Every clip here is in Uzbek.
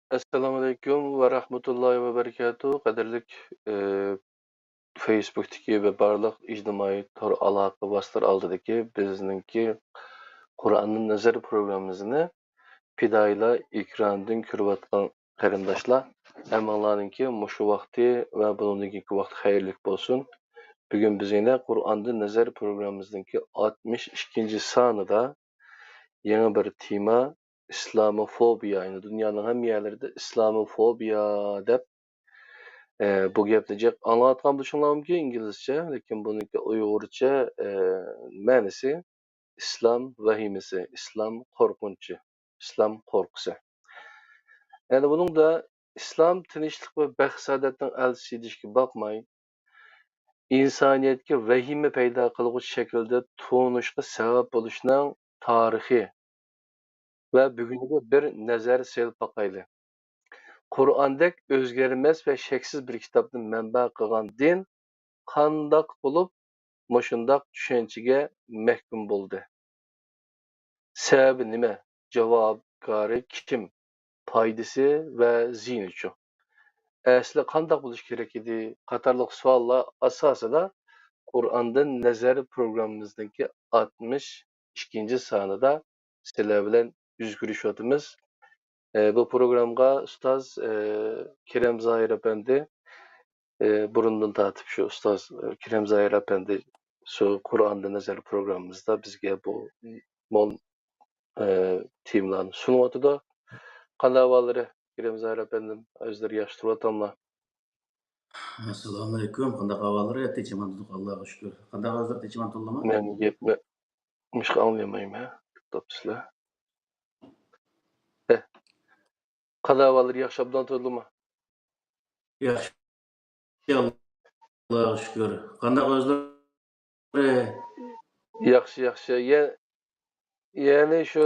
Assalomu alaykum va rahmatullohi va barakatuh. Qadrlik Facebook'daki ve barliq ijtimoiy tor aloqa vositalar oldidagi bizningki Qur'onning nazar programmamizni fidoyilar ekrandan ko'rayotgan qarindoshlar hammalariningki mushu vaqti va buningki vaqt xayrli bo'lsin. Bugun biz yana Qur'onning nazar programmamizningki 62 sonida yangi bir tema İslamofobiya. Yani dünyanın hem yerlerinde İslamofobiya deb bu gapni anlatgan bo'lishinglar İngilizce, lekin buniki Uyg'urcha ma'nosi islom vahimasi, islom qo'rqinchi, islom qo'rqusi. Yani bunun da islom tinchlik va baxt saodatning elchisi deyishga bakmay, insoniyatga vahima paydo qiluvchi shaklda to'nishga sabab bo'lishning tarixi ve bugünkü bir nazar selib bakaylı. Qur'ondek o'zgarmas ve sheksiz bir kitobni manba qilgan din qandoq bo'lib mushundoq tushunchaga mahkum bo'ldi? Sababi nima? Javobgari kim? Foydasi va ziyni uchun. Asli qandoq bo'lish kerak edi? Qatorliq savollar asosida Qur'ondan nazar programmamizdagi 62 sonida sizlar bilan yuz ko'rishyapmiz. Bu programga ustoz Kerem Zahir Efendi burundan tatip şu ustoz Kerem Zahir Efendi şu Kur'an'da nazar programımızda bizge bu mol teamlarni sunuvatıda. Qanday ahvalları Kerem Zahir Efendim özleri yaştırıvatamlar. Assalomu alaykum. Qanday ahvollar? Tinchman Allohga shukr. Qanday ahvollar? Tinchman to'ldimi? Men gapni mishqa anlamayman ha. Topsizlar. Qanday ahvalları yaxshi obdan to'ldimi? Yaxshi. Allohga shukr. Qanday ahvollar? Yaxshi. Yani şu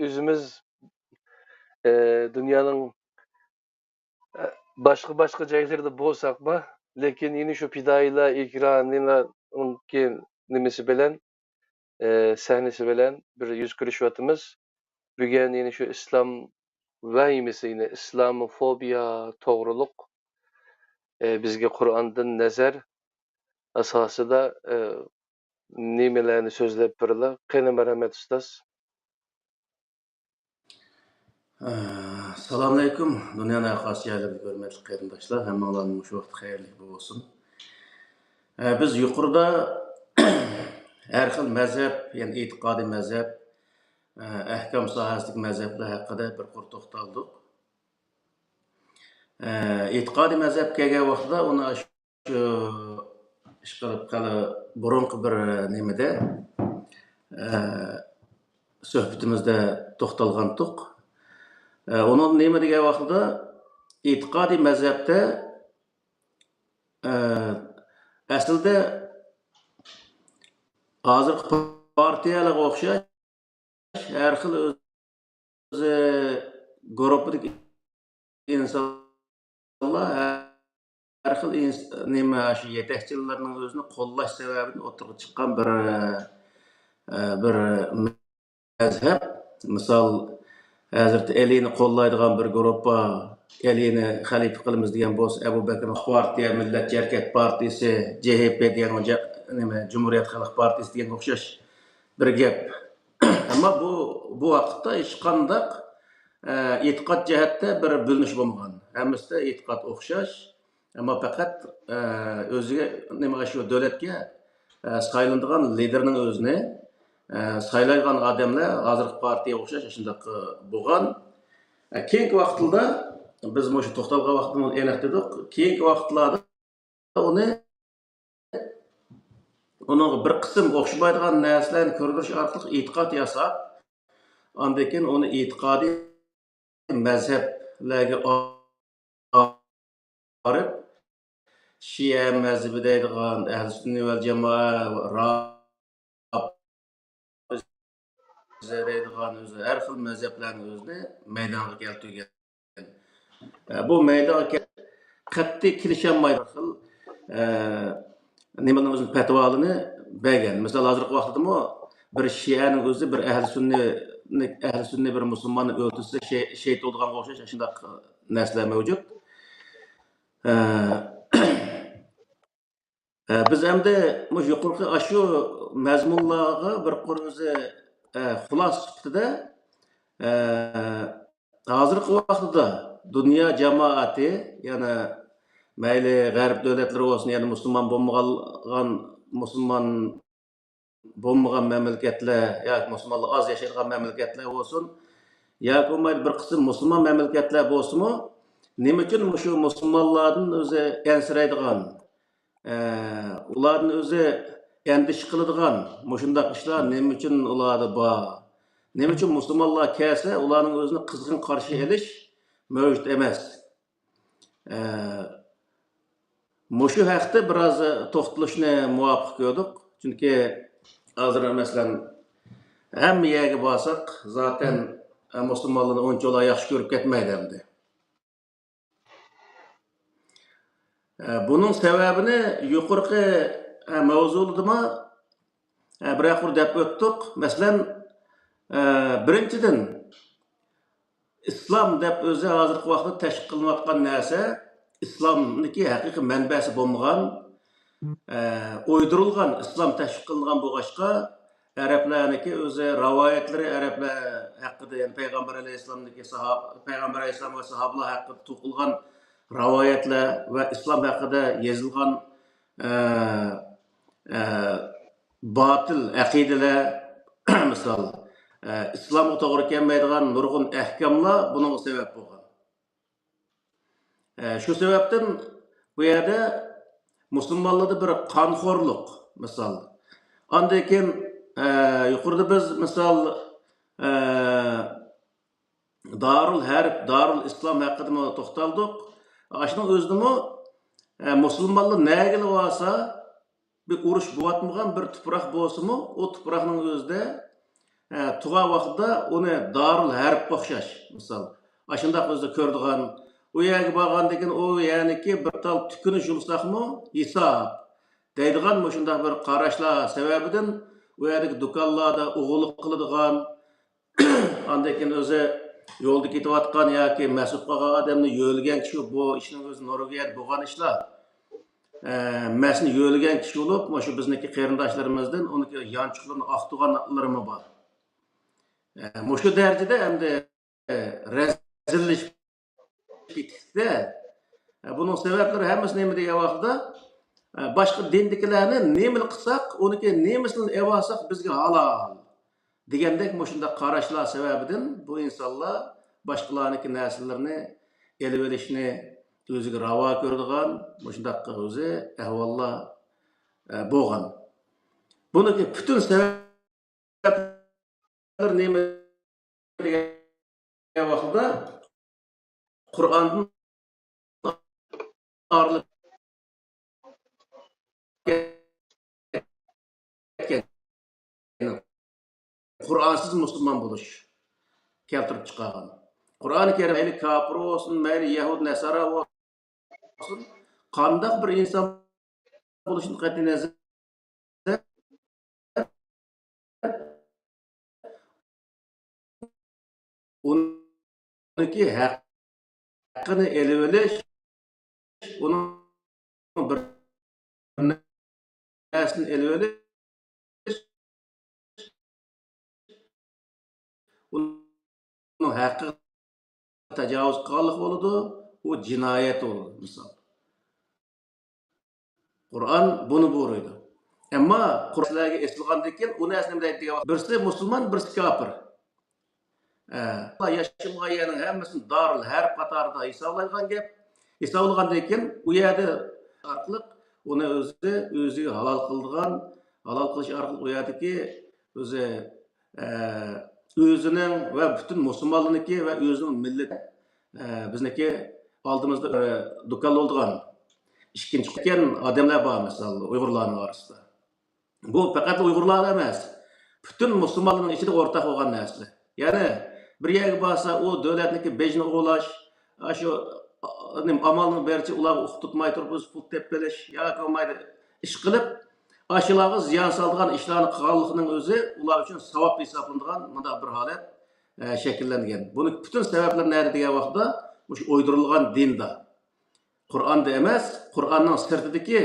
özümüz dünyanın başka joylarda bo'lsaqmi, lekin yine şu fidoyilar ekranlarning nimasi bilan sahnasi bilan bir yuz ko'rishyapmiz. Bugun yine şu islom vahimasi, yine islamofobiya to'g'riliq bizga Qur'ondan nazar asosida nimalarni so'zlab berdilar. Qani marhamat ustoz. Assalomu alaykum. Dunyoning xosiyalari hurmatli qarindoshlar, hammalaring shu vaqt xayrli bo'lsin. Biz yuqorida har xil mazhab, ya'ni e'tiqodiy mazhab, ahkam sohasidagi mazhablar haqida bir qur to'xtaldik. E'tiqodiy mazhab kelgan vaqtda uni shu ishqilib qali burunqi bir nimada suhbatimizda to'xtalgandik. Onun nima degan vaqtda e'tiqodiy mazhabda aslida hozirgi partiyalarga o'xshash har xil o'zi guruhdagi insonlar har xil nima shu yetakchilarning o'zini qo'llash sababini o'tirib chiqqan bir mazhab. Misol Hazreti Ali'ni qo'llaydigan bir guruhga Ali'ni xalifa qilamiz degan bo'lsa, Abu Bakr partiya, Millat Hareket partiyasi, CHP degan nima Cumhuriyet Xalq partiyasi degan o'xshash bir gap. Ammo bu vaqtda hech qanday e'tiqod jihatda bir bo'linish bo'lmagan. Hammasida e'tiqod o'xshash, ammo faqat o'ziga nima shu davlatga saylanadigan liderning o'zini saylangan odamlar hozirgi partiyaga o'xshash shunday bo'lgan. Keyingi vaqtlarda biz shu to'xtalgan vaqtda aniq dedik. Keyingi vaqtlarda uning bir qism o'xshamaydigan narsalarni ko'rish orqali e'tiqod yasab, undan keyin uni e'tiqodiy mazhablarga olib Shia mazhabi deydigan Ahl Sunni vel Jamoa deydigan o'zi har xil mazhablarni o'zini maydonga keltirgan. Bu maydonga qat'iy kelisholmaydi xil nimaning o'zi fatvolini bergan. Misol hozirgi vaqtdami bir Shianing o'zi bir Ahl Sunni ahli sunniy bir musulmonni o'ltirsa shehid bo'lganga o'xshash shunday narsalar mavjud. Biz endi yuqorqi shu mazmunlarga bir o'zi xulos chiqdida hozirgi vaqtda dunyo jamoati, ya'ni mayli g'arb davlatlari bo'lsin, ya'ni musulmon bo'lmagan mamlakatlar yoki musulmonlar oz yashaydigan mamlakatlar bo'lsin, yoki bir qism musulmon mamlakatlar bo'lsinmi, nima uchun shu musulmonlardan o'zi ansiraydigan, ularni o'zi endish qiladigan shunday ishlar nima uchun ularda bor? Nima uchun musulmonlar kelsa ularning o'zini qizg'in qarshi olish mavjud emas? Shu haqda biroz to'xtalishni muvofiq ko'rdik. Chunki hozir masalan hamma yerga borsak, zaten musulmonlarni uncha yaxshi ko'rib ketmaydi endi. Bunun sebebini yuqorqi mavzudama bir deb o'tdik. Masalan, birinchidan islom deb o'zi hozirgi vaqtda tashkil qilinayotgan narsa islomniki haqiqiy manbasi bo'lmagan, o'ydirilgan islom tashkil qilingan bo'lg'achqa arablarniki o'zi rivoyatlari arablar haqida, ya'ni payg'ambar alayhissalom va sahobalar haqida to'qilgan rivoyatlar va islom haqida yozilgan botil aqidalar misol islomga to'g'ri kelmaydigan nurg'un ahkamlar buning sabab bo'lgan. Shu sababdan bu yerda musulmonlarda bir qonxo'rlik misol. Ondan keyin yuqorida biz misol Darul Harb, Darul Islom haqida to'xtaldik. Shuning o'zida musulmonlar nega bo'lsa bir urush bo'layotmagan bir tuproq bo'lsa-mu, o tuproqning o'zida tug'a vaqtida uni Darul Harb o'xshash misol. Shunday o'zida ko'rdigan, u yerga borgandan keyin u ya'niki bir tal tukunish yulsaqmi hisob deydigan shunday bir qarashlar sababidan u yerdagi do'konlarda o'g'irlik qiladigan, ondan keyin o'zi yo'lda ketayotgan yoki mas'ul qolgan odamni yo'lgan kishi bu ishning o'zi nurg'iyat bo'lgan ishlar. Masni yo'lgan kishi bo'lib, shu bizniki qarindoshlarimizdan uniki yanchiqlarni aqtug'anlarimi bor. Shu darajada endi razillik ketdi. Buning sabablari hammasi nima degan vaqtda boshqa dindikilarni nima qilsak, uniki nemisini evasak bizga halol degandek shunday qarashlar sababidan bu insonlar boshqalarniki narsalarni elib olishni o'ziga ravo ko'radigan shunday o'zi ahvollar bo'lgan. Buniki butun sabablar nima degan vaqtda Qur'ondan ayrılib ketgan Qur'onsiz musulmon bo'lish keltirib chiqargan. Qur'oni Karim mayli kafir olsun, mayli Yahud Nasara olsun, qanday bir inson bo'lishini qat'iy nazar uniki haqqini elib olish, uni bir narsani elib olish, uni haqqiga tajovuz qilganlik bo'ladi, u jinoyat bo'ladi misol. Qur'on buni buyuradi. Ammo Qur'onlarga eslgandan keyin u narsani nima deydi degan, birisi musulmon, birisi kafir. Yaşamayan yerning hammasini Darul Harb qatorida hisoblangan gap. Hisoblangandan keyin u yerda orqali uni o'ziga halol qildigan, halol qilish orqali u yerdagi o'zi o'zining va butun musulmonlarniki va o'zining millat bizniki oldimizda do'kon bo'lgan ikkinchi qilgan odamlar bor misol Uyg'urlarning orasida. Bu faqat Uyg'urlar emas, butun musulmonlarning ichida o'rtaq bo'lgan narsa. Ya'ni bir yerga borsa u davlatniki bejni o'g'lash, shu amalning barcha ularga huquq tutmay turib o'z pul tep berish yoki olmaydi ish qilib ashularga ziyon soladigan ishlarni qilganlikning o'zi ular uchun savob hisoblanadigan bunday bir holat shakllangan. Buni butun sabablar nari degan vaqtda o'sha o'ydirilgan dinda. Qur'onda emas, Qur'onning sirtidagi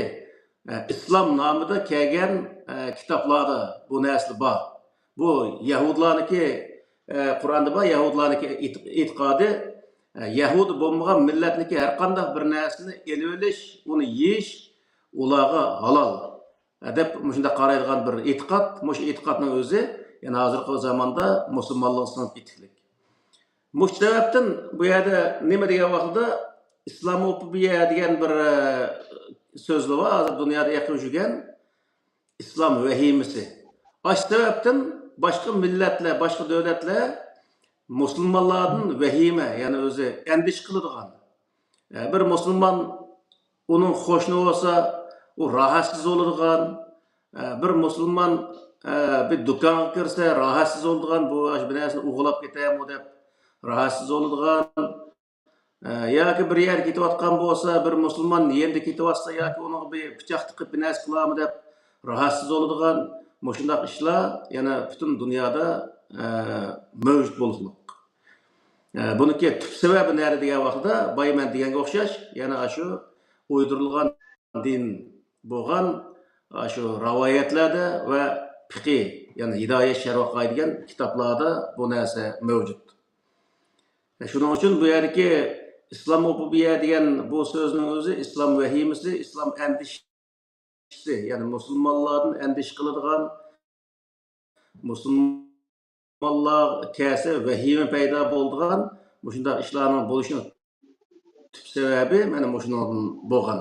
islom nomida kelgan kitoblarda bu narsa bor. Bu Yahudlarniki Qur'onda bor, Yahudlarniki e'tiqodi Yahudi bo'lmagan millatniki har qanday bir narsani elib olish, uni yeyish ularga halol deb shunda qaraydigan bir e'tiqod. Mush e'tiqodning o'zi yana hozirgi zamonda musulmonlar sinib ketdik. Mush sababdan bu yerda nima degan vaqtda islamofobiya degan bir so'zlar bor, hozir dunyoda yaqin yurgan islom vahimasi. Ash sababdan boshqa millatlar, boshqa davlatlar musulmonlardan vahima, ya'ni o'zi andish qiladigan. Bir musulmon uning qo'shni bo'lsa, u rohatsiz bo'ladigan. Bir musulmon bir do'konga kirsa, rohatsiz bo'ladigan, bu bir narsani o'g'irlab ketaymi deb rohatsiz bo'ladigan. Yoki bir yer ketayotgan bo'lsa, bir musulmon yerda ketayotsa yoki uni bir pichoq tiqib bir narsa qilarmi deb rohatsiz bo'ladigan. Shunday ishlar yana butun dunyoda mavjud bo'lmoqda. Buniki tub sababi nari degan vaqtda boyman deganga o'xshash, yana shu o'ydirilgan din bo'lgan shu rivoyatlarda va fiqh, ya'ni hidoyat sharh degan kitoblarda bu narsa mavjud. Shuning uchun bu yerdagi islamofobiya degan bu so'zning o'zi islom vahimasi, islom andishisi, ya'ni musulmonlardan andish qiladigan, musulmonlar kasa vahima paydo bo'lgan shunday ishlarning bo'lishini tub sababi mana shundan bo'lgan.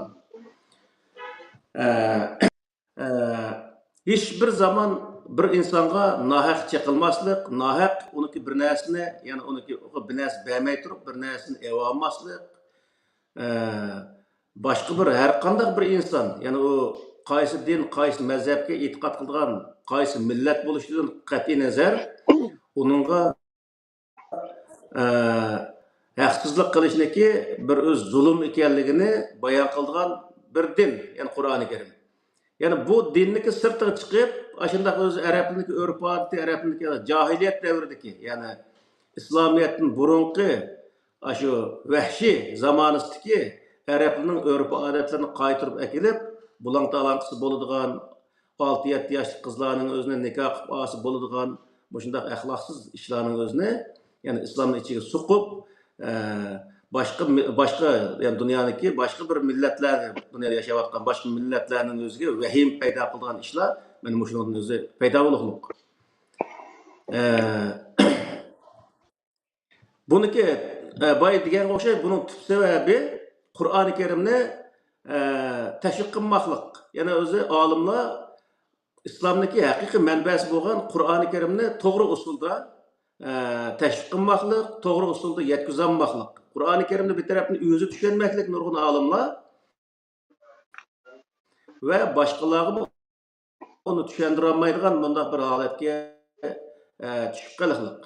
Hech bir zaman bir insonga nohaq chaqilmaslik, nohaq uniki bir narsani, ya'ni uniki bir narsa bermay turib bir narsani eva olmaslik, boshqa bir har qanday bir inson, ya'ni u qaysi din, qaysi mazhabga e'tiqod qilgan, qaysi millat bo'lishidan qat'iy nazar uningga haqsizlik qilishniki bir o'z zulm ekanligini bayon qilgan bir din, ya'ni Qur'oni Karim. Yani bu dinniki sırtına çıkıp, aşındaki öz Arap'ındaki örf adeti, Arap'ındaki cahiliyet devrideki, yani İslamiyet'in burunki, aşı vahşi zamanıstaki Arap'ının örf adetlerini kaytırıp ekilip, bulan talankısı boluduğun, 6-7 yaşlı kızlarının özüne nikah kıpası boluduğun, bu şundak ahlaksız işlerinin özüne, yani İslam'ın içine sokup, başka yani dünyadaki başka bir milletler, dünyada yaşayotgan başka milletlerinin özüge vahim payda kılgan işler, benim şunun özü payda bolukluq. Buniki bay degan o'xshay, bunun tüp sebebi Qur'oni Karimni tashviq qilmoqlik. Yana o'zi olimlar islomdagi haqiqiy manbasi bo'lgan Qur'oni Karimni to'g'ri usulda tashviq qilmoqlik, to'g'ri usulda yetkazolmoqlik. Qur'oni Karimni bir tarafdan o'zi tushunmaklik nurg'un olimlar va boshqalarga uni tushundira olmaydigan bunday bir holatga tushib qolishlik.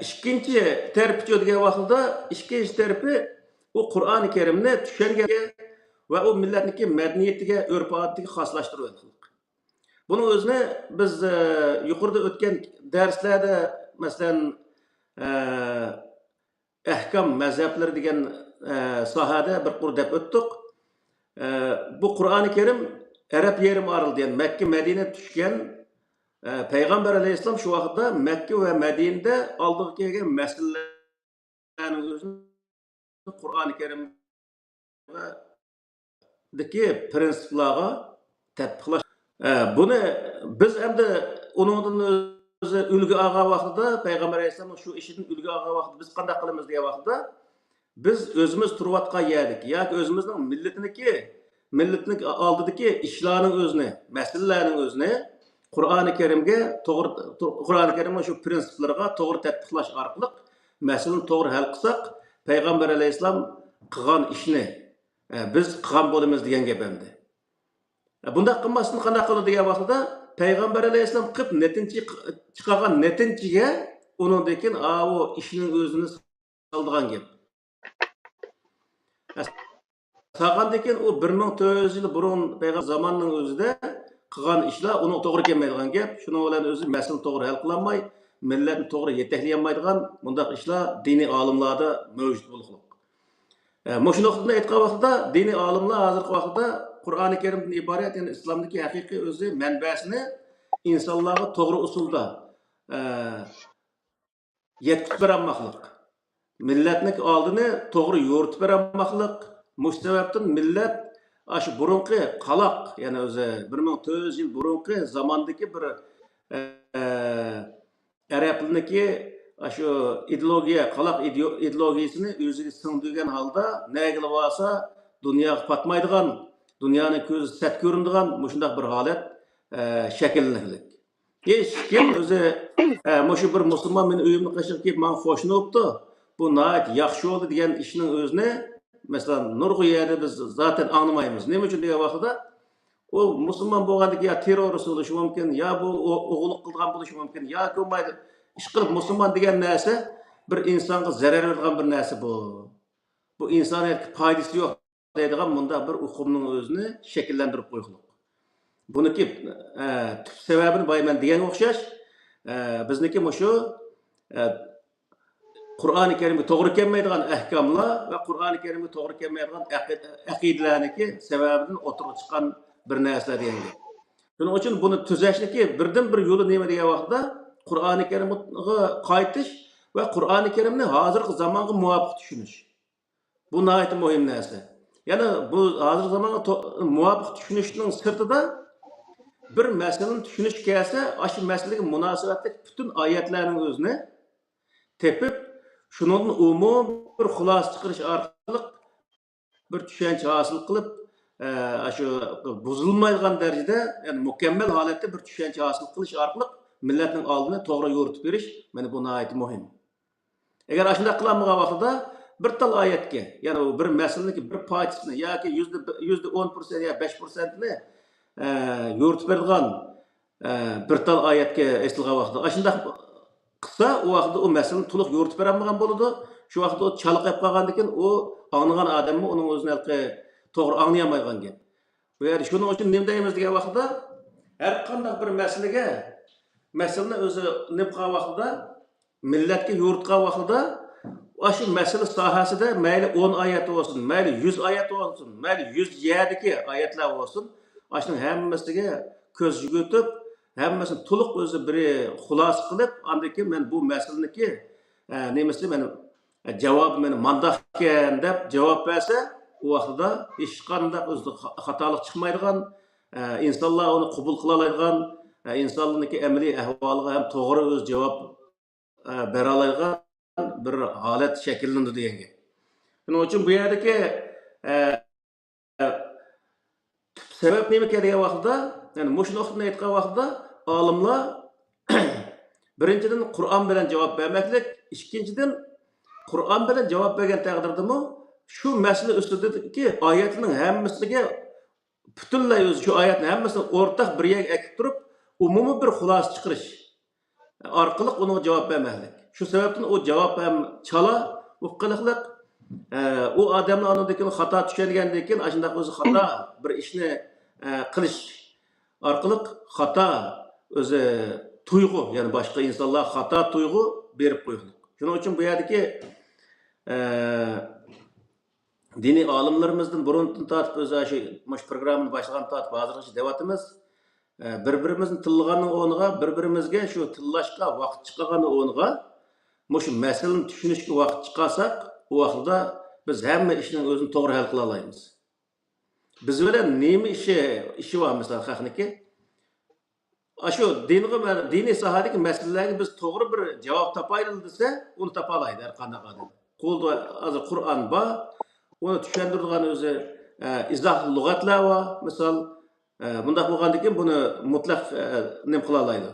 İkinci tarafı degan vaqtda ikkinchi tarafi u Qur'oni Karimni tushungan va u millatniki madaniyatiga, urf-odatiga xoslashtirib. Bunun o'zini biz yuqorida o'tgan darslarda, masalan, ahkam mazhablar degan sohada bir qur deb o'tdik. Bu Qur'oni Karim Arab yerim oralida, ya'ni Makka, Madina tushgan Peygamber Aleyhisselam şu vaqtda Mekke ve Medine'de aldığı kelgan masalalarning o'zini Qur'oni Karimdagi prinsiplarga tatbiqlash. Buni biz endi uningdan o'zi ulgu olgan vaqtida Peygamber Aleyhisselam şu ishidan ulgu olgan vaqtida biz qanday qilamiz degan vaqtida biz o'zimiz turayotgan yerdik yoki o'zimizning millatning oldidagi ishlarning o'zini, masalalarning o'zini Qur'oni Karimga to'g'ri, Qur'oni Karimning shu prinsiplarga to'g'ri tatbiqlash orqali masalani to'g'ri hal qilsak, Payg'ambar alayhisalom qilgan ishni biz qilgan bo'lamiz degan gap endi. Bunda qilmasdan qanday qiladi degan vaqtda Payg'ambar alayhisalom qilib netinchi chiqargan netinchiga uningdan keyin o ishning o'zini soldigan gap. Sağandan keyin u 1400 yil burun payg'ambar zamonning o'zida qilgan ishlar uni to'g'ri kelmaydigan gap. Shuning bilan o'zi masala to'g'ri hal qilolmay, millatni to'g'ri yetaklay bundaq ishlar diniy olimlarda mavjud bo'lgan. Mushu nuqtadan aytgan vaqtida diniy olimlar hozirgi vaqtda Qur'oni Karimdan iborat, ya'ni islomdagi haqiqiy o'zi manbasini insonlarga to'g'ri usulda yetkazib bermoqlik. Millatning oldini to'g'ri yo'ritib bermoqlik. Mush sababdan millat shu burunqi qaloq, ya'ni o'zi 1400 yil burunqi zamondagi bir arablarniki shu ideologiya, qaloq ideologiyasini o'ziga singdirgan holda nega bo'lsa dunyoga patmaydigan, dunyoning ko'zi sat ko'rinadigan shunday bir holat shakllanadi. Hech kim o'zi mushu bir musulmon meni uyimni qashib kelib men qo'shilibdi, bu nihoyat yaxshi bo'ldi degan ishning o'zini masalan nurg'u yerda biz zaten anglamaymiz. Nima uchun degan vaqtda u musulmon bo'lgandiki ya terrorist bo'lishi mumkin, ya bu o'g'illik qilgan bo'lishi mumkin, ya ko'maydi ish qilib musulmon degan narsa bir insonga zarar beradigan bir narsa bu. Bu insoniyatga foydasi yo'q deydigan bunda bir uqumning o'zini shakllantirib qo'ygan. Buniki tüp sebebini bayman degan o'xshash, bizniki mushu Qur'oni Karimga to'g'ri kelmaydigan ahkomlar va Qur'oni Karimga to'g'ri kelmaydigan aqidalarniki sababidan o'tirib chiqqan bir narsa deyildi. Shuning uchun buni tuzashniki birdan bir yo'li nima degan vaqtda Qur'oni Karimga qaytish va Qur'oni Karimni hozirgi zamonga muvofiq tushunish. Bu nihoyat muhim narsa. Ya'ni bu hozirgi zamonga muvofiq tushunishning sirtida bir masalani tushunish kelsa, shu masalaga munosabatli butun oyatlarning o'zini tepib, shundan umum bir xulosa chiqarish orqali bir tushuncha hosil qilib, shu buzilmaydigan darajada, ya'ni mukammal holatda bir tushuncha hosil qilish orqali millatning oldini to'g'ri yo'ritib berish, mana bu nihoyat muhim. Agar shunday qilmagan vaqtda bir tal oyatga, ya'ni bir masalaniki bir parchasini yoki %10% yo 5% ni yo'ritib bergan bir tal oyatga aytilgan vaqtda shunday qilsa, u vaqtda u masalani to'liq yo'ritib berolmagan bo'ladi. Shu vaqtda u chalqayib qolgandan keyin u anglagan odammi uning o'zini to'g'ri anglay olmaydigan gap. Bu yerda shuning uchun nima deymiz degan vaqtda har qanday bir masalani o'zi nima qilgan vaqtida millatga yo'ritgan vaqtida shu masala sohasida mayli 10 oyat bo'lsin, mayli 100 oyat bo'lsin, mayli 100 yerdagi oyatlar bo'lsin, shuning hammasiga ko'z yugurtib, hammasini to'liq o'zi bir xulosa qilib, undan keyin men bu masalaniki nemasi meni javob meni mandoq ekan deb javob bersa, u vaqtida hech qanday o'zi xatolik chiqmaydigan, insonlar uni qabul qila oladigan, insonlarning amaliy ahvoliga ham to'g'ri o'z javob bera oladigan bir holat shakllandi deganga. Shuning uchun bu yerdagi sabab nima degan vaqtda, ya'ni mush nuqtani aytgan vaqtda olimlar birinchidan Qur'on bilan javob bermaklik, ikkinchidan Qur'on bilan javob bergan taqdirdami shu masala ustidagi oyatning hammasiga butunlay o'zi shu oyatning hammasini o'rtaq bir yerga akib turib, umumiy bir xulosa chiqarish orqali uni javob bermaklik. Shu sababdan u javob ham chala, uqqiliqliq, u odamlar ondan xato tushgandan keyin shunday o'zi xato bir ishni qilish orqali xato o'zi tuyg'u, ya'ni boshqa insonlar xato tuyg'u berib qo'ygan. Shuning uchun bu yerdagi diniy olimlarimizdan burundan tortib o'zi shu programmani boshlagan tortib hozirgacha deyapmiz. Bir-birimizni tillaganning o'rniga, bir-birimizga shu tillashga vaqt chiqqanning o'rniga, shu masalani tushunishga vaqt chiqarsak, u vaqtda biz hamma ishning o'zini to'g'ri hal qila olamiz. Biz bilan nima ishi bor masalan xalqniki? Shu diniy sohadagi masalalarga biz to'g'ri bir javob topaylik desa, uni topa oladi har qanday odam. Qo'lda hozir Qur'on bor, uni tushuntiradigan o'zi izoh lug'atlar bor. Misol bundaq bo'lgandan keyin buni mutlaq nima qila oladi?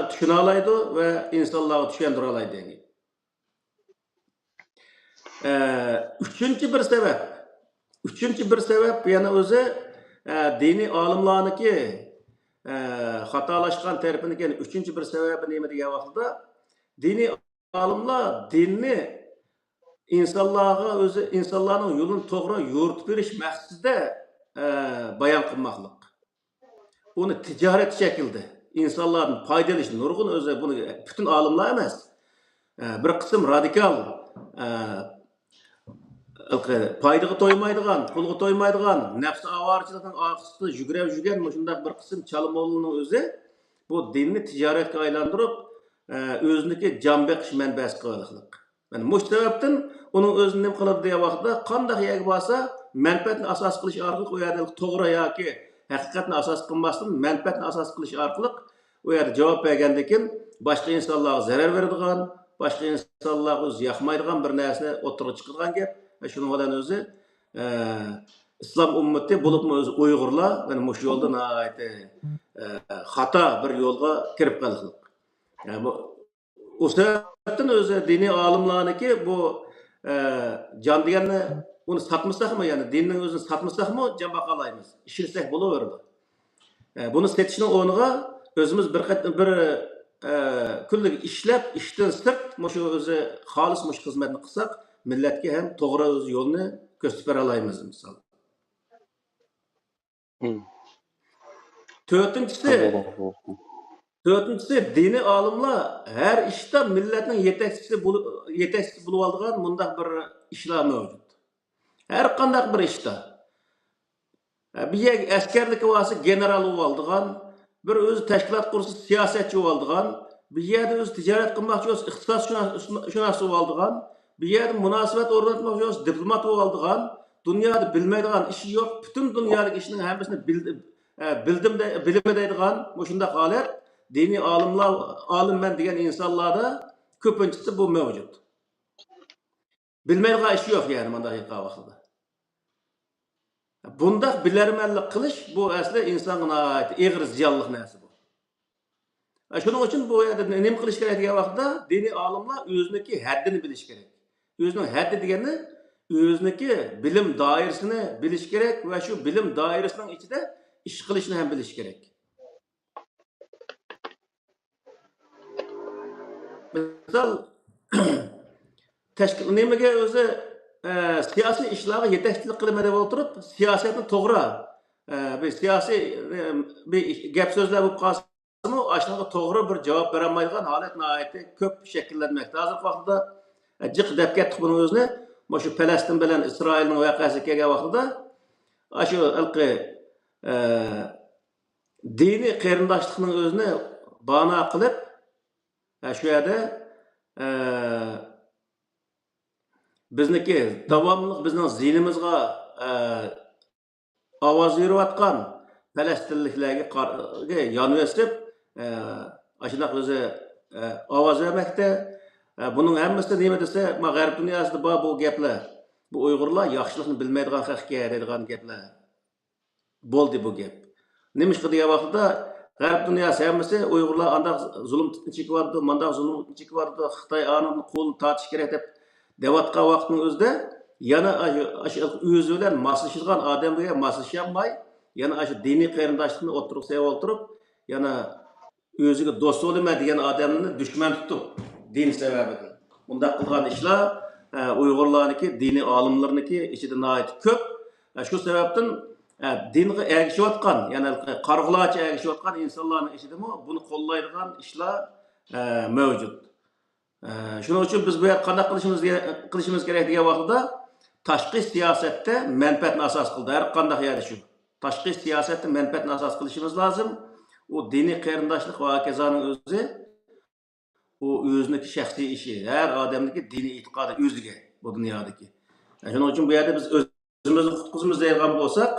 Tushuna oladi va insonlarga tushuntira oladi. Üçüncü bir sebep yana o'zi diniy olimlarniki xatolashgan tarafini üçüncü bir sebebi nima degan vaqtda diniy olimlar dinni insonlarning yo'lini to'g'ri yo'ritib berish maqsadida bayon qilmoqlik. Uni tijorat shaklida insonlarni foydalash nurg'un o'zi buni butun olimlar emas. Bir qism radikal paydaga to'ymaydigan, pulga to'ymaydigan, nafs avorchilikning orqasida yugurib yurgan shunday bir qism chalmo'lning o'zi bu dinni tijoratga aylantirib, o'ziniki jon beqish manbasi qilmoqlik. Yani bu sebepten onun özünü nima qiladi degan vaqtda qanday yerga borsa manfaatni asos qilish orqali u yerda to'g'ri yoki haqiqatni asos qilmasdan manfaatni asos qilish orqali u yerda javob bergandan keyin boshqa insonlarga zarar beradigan, boshqa insonlarga o'zi yoqmaydigan bir narsani o'tirib chiqargan gap. Shuning bilan o'zi islom ummati bo'libmi o'zi Uyg'urlar mana shu yo'lda xato bir yo'lga kirib qoldik. Yani bu o sebepten özü dini alimlarınki bu can diyenle onu satmasak mı yani dinin özünü satmasak mı can bakalayımız. İşirsek buluverdi. Bunu setişinin onuğa özümüz bir küllik işlep işten sırt şu özü halis muş hizmetini kısak milletki hem doğru öz yolunu gösterip alayımız misal. Dördüncüsü dini alimlar her işte milletin yetekçisi bulup aldığın bundak bir işler mevcut. Her kandak bir işte. Bir yer askerlik varsa general olup aldığın, bir öz teşkilat kursu siyasetçi olup aldığın, bir yerde öz ticaret kılmak için iktisat şunası olup aldığın, bir yerde münasebet ornatmak için diplomat olup aldığın, dünyada bilmediğin işi yok. Bütün dünyadaki işinin hepsini bilimedeydiğin bu şundak alet. Dini alim ben diyen insanlarda köpüncüsü bu mevcut. Bilmeydiği işi yok yani mandaki kavaklıda. Bundak bilermenlik kılış bu aslında insanın ait eğri ziyallık nesi bu. Şunun için bu yerde ne kılış gerek diye vakitte dini alimler özündeki haddini biliş gerek. Özünün haddi diyeni özündeki bilim dairesini biliş gerek ve şu bilim dairesinin içinde iş kılışını hem biliş gerek. Misal teşkil nemege özü siyasi işlere yetekçilik kılmada oturup siyasetin toğru bir siyasi bir gap sözler bu kasımı aşağıda toğru bir cevap veremeyen halet nihayeti köp şekillenmekte. Hazır vaxtda cık depket bunun özüne şu Palestin bilen İsrail'in vakası kelgen vaxtda şu ılqı dini qeyrindaşlığının özüne bana kılıp şu yerde bizniki davamlılık bizning zihnimizga ovoz berayotgan Falastinliklarga yonverib ashunaq o'zi ovoz bermoqda. Buning hammasi nima desa, G'arb dunyosida bor bu gaplar. Bu Uyg'urlar yaxshilikni bilmaydigan haqga deydigan gaplar. Bo'ldi bu gap. Nima ish qilgan vaqtda G'arb dunyosi hammasi Uyg'urlar andaq zulm chekyapti, mandaq zulm chekyapti, Xitoy anini qo'lini tortish kerak deb devatgan vaqtning o'zida yana o'zi bilan moslashadigan odamga moslashamay, yana shu diniy qarindoshlikni o'tirib sevib o'tirib, yana o'ziga do'st bo'laman degan odamni dushman tutib, din sababidan. Bunda qilgan ishlar Uyg'urlarniki, diniy olimlarniki ichida nihoyat ko'p. Shu sababdan dinga ergishayotgan, ya'ni qarg'ularcha ergishayotgan insonlarning ichidami buni qo'llaydigan ishlar mavjud. Shuning uchun biz bu yer qanday qilishimiz kerak degan vaqtda tashqi siyosatda manfaatni asos qildi. Har qanday yerda shu. Tashqi siyosatda manfaatni asos qilishimiz lozim. U diniy qarindoshlik va hokazoning o'zi u o'ziniki shaxsiy ishi. Har odamniki diniy e'tiqodi o'ziga bu dunyodagi. Shuning uchun bu yerda biz o'zimizni qutqizimiz degan bo'lsak,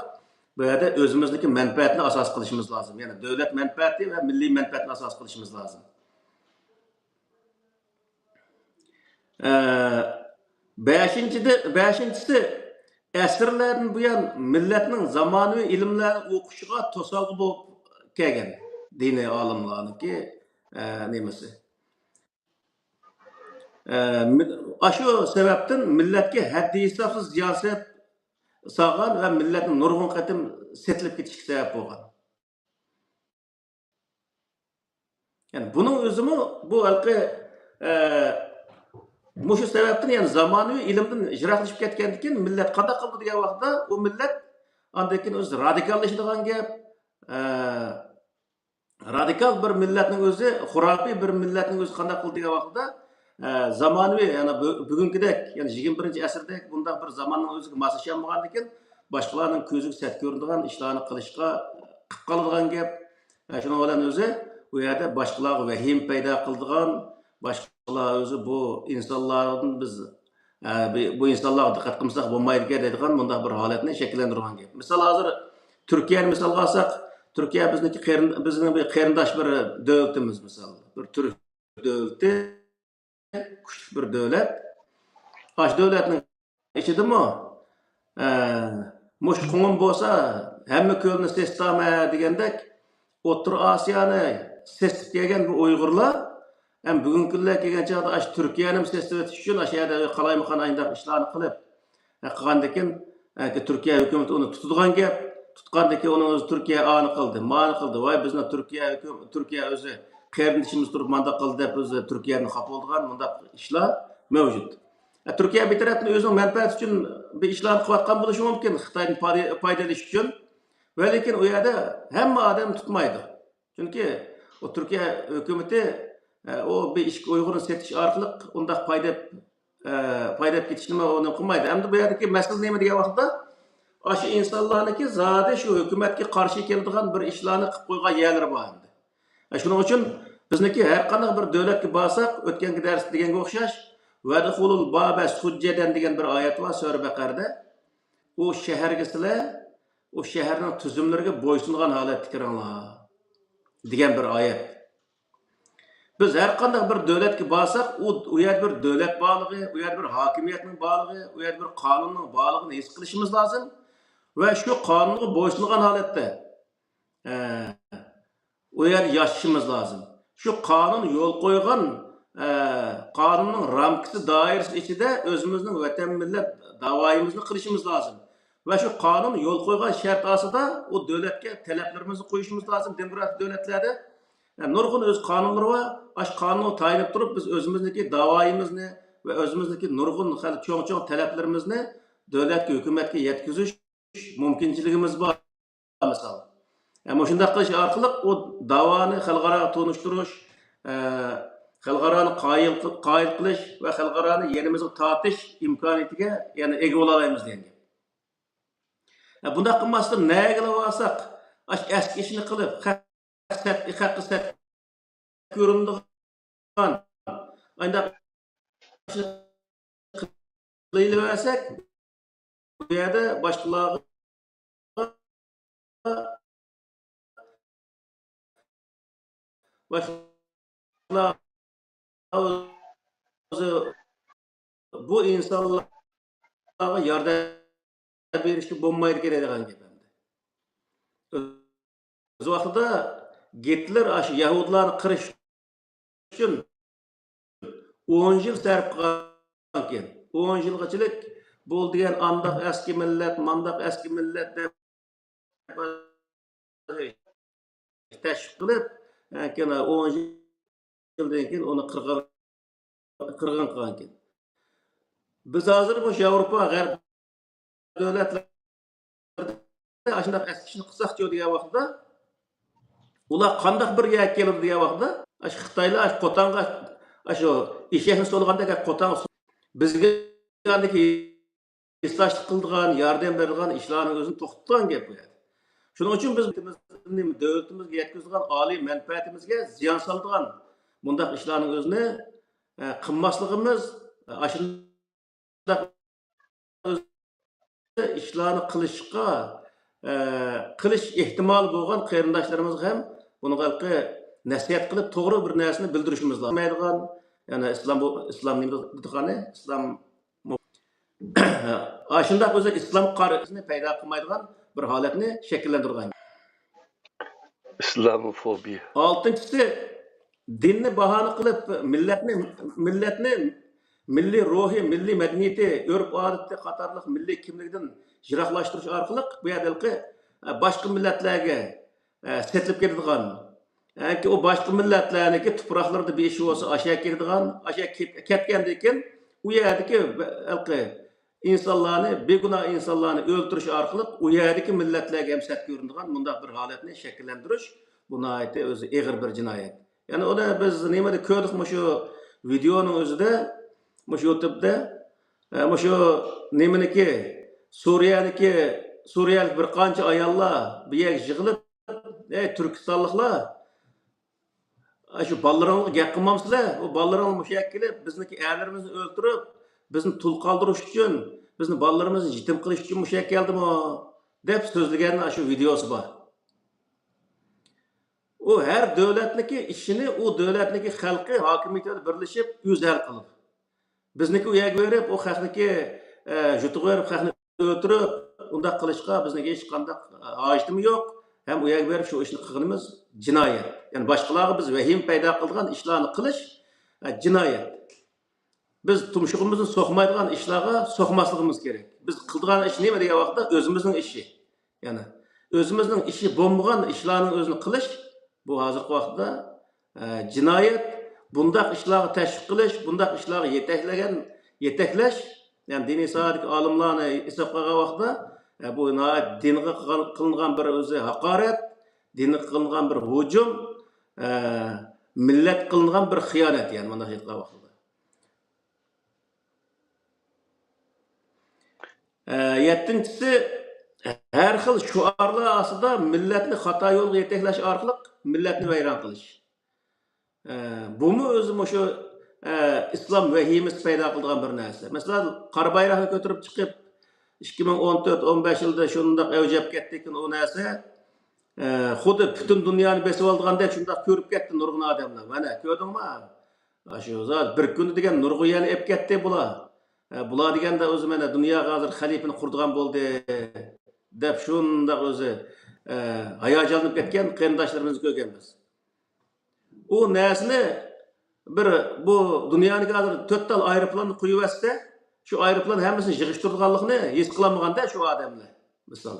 bu yerda o'zimizniki manfaatni asos qilishimiz lozim. Ya'ni davlat manfaati va milliy manfaatni asos qilishimiz lozim. Beşincisi asrlardan buyon millatning zamonaviy ilmlarni o'qishiga to'sqinlik bo'lib kelgan diniy olimlarniki nimasi. Shu sababdan millatga haddi hisobsiz ziyon solgan va millatning nurg'un qatim setilib ketishiga sabab bo'lgan. Yani bunun özümü bu halkı Muşu sebepten yani zamanı ilimden jiraklaşıp ketkendikin keyin millet qanday qildi degan vaqtda u millet andan keyin o'zi radikallashidigan gap, radikal bir milletning o'zi, xurafiy bir milletning o'zi qanday qildi degan vaqtda zamonaviy yani bugünkidek yani 21-asrdek bundaq bir zamonning o'ziga moslasholmagandan keyin boshqalarning ko'ziga sat ko'rinadigan ishlarni qilishga qilib qoladigan gap. Shuning bilan o'zi u yerda boshqalarga vahim paydo qiladigan, boshqalar o'zi bu insonlardan biz bu insonlarga diqqat qilmasak bo'lmaydi deydigan bunday bir holatni shakllantirgan gap. Misol hozir Turkiyani misolga olsak, Türkiye bizning bir qarindosh bir davlatimiz misol. Bir Türk davlati, kuchli bir davlat. Aş davlatning ichidami mush qumum bo'lsa, hamma ko'lni sestama degandek, O'rta Osiyoni sestib kelgan bu Uyg'urlar ham bugungi kunlar kelgan chog'da ash Turkiyani sestib o'tish uchun ash yerda qalaymagan ayndaq ishlarni qilib qilgandan keyin Turkiya hukumati uni tutadigan gap. Tutqandan keyin uni o'zi Turkiya ani qildi, mani qildi. Voy bizni Turkiya o'zi qarindishimiz turib manda qildi deb o'zi Turkiyani xafa bo'lgan bundaq ishlar mavjud. Türkiye bir taraftan özünün menfaati için bir işler kıvatkan buluşu mümkün. Xitay'ın paydalaş için. Ve lakin o yerde hem adam tutmaydı. Çünkü o Türkiye hükümeti o bir iş Uygur'un setiş arkalık ondak paydap geçişini onu kılmaydı. Hem de bu yerdeki mesele neymi diye vaxtda aşı insanlarını ki zaten şu hükümetki karşı keldiğen bir işlerini kıp koyga yerleri vardı. Şunun için bizniki her kanı bir devletki basak ötkenki ders degenge okşaş وَدْخُلُوا الْبَابَ سُجَّدًا degan bir ayet var Sure Baqarada. O şehirge sizlar o şehirning tuzumlariga bo'ysungan holatda kiringlar degan bir ayet. Biz har qanday bir davlatga borsak, u yer bir davlat borligi, u yer bir hokimiyatning borligi, u yer bir qonunning borligini his qilishimiz lozim va shu qonunga bo'ysungan holatda u yer yashashimiz lozim. Shu qonun yo'l qo'ygan qonunning ramkasi doirasi ichida o'zimizning vatan millat davoyimizni qilishimiz lozim. Va shu qonun yo'l qo'ygan shart asosida u davlatga talablarimizni qo'yishimiz lozim. Demokratik davlatlarda nurg'un o'z qonunlari va ash qonunni tayinlab turib biz o'zimizniki davoyimizni va o'zimizniki nurg'un hali cho'ng-cho'ng talablarimizni davlatga, hukumatga yetkazish mumkinchiligimiz bor misol. Ama shunday qilish orqali u davoni xalqaro to'nishtirish, xalqaroni qoyil qilish va xalqaroni yerimizga tortish imkoniyatiga yana ega bo'la olamiz degan. Bunday qilmasdan nega olsak, eski ishni qilib, haqiqat ko'rindigan anda qilaversak, bu yerda boshqalarga bu insonlarga yordam berishga bo'lmaydi kerak degan gap endi. O'z vaqtida Gitler ash Yahudilarni qirish uchun 10 yil sarf qilgan ekan. 10 yilgachilik bo'ldi degan andoq eski millat, mandaq eski millat deb tashkil qilib, keyin 10 yildan keyin uni qirg'in qilgan ekan. Biz hozir bu Yevropa g'arb davlatlarida shunday eski ishni qilsaqchi degan vaqtda ular qanday bir yer keldi degan vaqtda ash Xitoylar qo'tonga shu eshakni so'lgandek qo'ton bizga islashlik qildigan, yordam bergan ishlarni o'zini to'xtatgan gap bu. Shuning uchun biz davlatimizga yetkazgan oliy manfaatimizga ziyon soladigan bundaq ishlarning o'zini qilmasligimiz, ashunda ishlarni qilish ehtimol bo'lgan qarindoshlarimizga ham buni xalqqa nasihat qilib to'g'ri bir narsani bildirishimiz lozim. Yani islom nima dedigani? Islom shunday o'zi islom qarashini paydo qilmaydigan bir holatni shakllantirgan. İslamofobiya. Oltinchisi dinni bahona qilib millatni milliy ruhi, milliy madaniyati, urf-odati qatorliq milliy kimligidan jiroqlashtirish orqali bu yerda boshqa millatlarga setilib ketadigan, o boshqa millatlarniki tuproqlarda beshi bo'lsa ashya ketadigan, ashya ketgandan keyin u yerdagi insonlarni, begunoh insonlarni o'ldirish orqali u yerdagi millatlarga ham sat ko'rinadigan bunday bir holatni shakllantirish bu nihoyatda o'zi og'ir bir jinoyat. Ya'ni uni biz nimada ko'rdik shu videoning o'zida, shu YouTube'da, shu nimaniki Suriyalik bir qancha ayollar bu yerga yig'ilib, ey Turkistonliklar, şu balalarını gap qilmamsizlar, o balalarını mushak kelib, bizniki erlarimizni o'ldirib, bizni tul qoldirish uchun, bizni balalarimizni yetim qilish uchun mushak keldimi deb so'zlagan shu videosi bor. O her davlatniki ishini, o davlatniki xalqi hokimiyatida birlashib o'z hal qiladi. Bizniki u yerga berib, o xalqniki yutib berib, xalqni o'ldirib, unda qilishga bizniki hech qanday hojatimi yo'q. Hem u yerga berib shu ishni qilganimiz jinoyat. Yani boshqalarga biz vahim paydo qilgan ishlarni qilish jinoyat. Biz tumshug'imizni so'qmaydigan ishlarga so'qmasligimiz kerak. Biz qilgan ish nima degan vaqtda o'zimizning ishi. Yani o'zimizning ishi bo'lmagan ishlarni o'zini qilish bu hozirgi vaqtda jinoyat. Bundaq ishlarga tashviq qilish, bundaq ishlarga yetaklash, yani diniy sohadagi olimlarni hisob qilgan vaqtda bu dinga qilingan bir o'zi haqorat, dinga qilingan bir hujum, millat qilingan bir xiyonat, yani mana shu vaqtda. Yettinchisi, har xil shuarlar ostida millatni xato yo'lga yetaklash orqali millatni vayron qilish. Bumi o'zi shu islom vahimasi paydo qilgan bir narsa. Masalan, qora bayroqni ko'tarib chiqib 2014-15 yılda şundaq avjab ketdikin o narsa xuddi butun dunyoni besib olgandek shundaq ko'rib ketdi nurg'un odamlar. Mana ko'rdingmi? Shu zot bir kun degan nurg'uyani ep ketdi bular. Bular deganda o'zi mana dunyoga hozir xalifani qurdigan bo'ldi deb shundaq o'zi hayajonlanib ketgan qarindoshlarimizni ko'rganmiz. O narsani bir bu dunyoni hozir 4 tal aeroplanni qo'yib olsa, şu aeroplan hammasini yig'ishtirganligini his qilmaganda şu odamlar. Misol.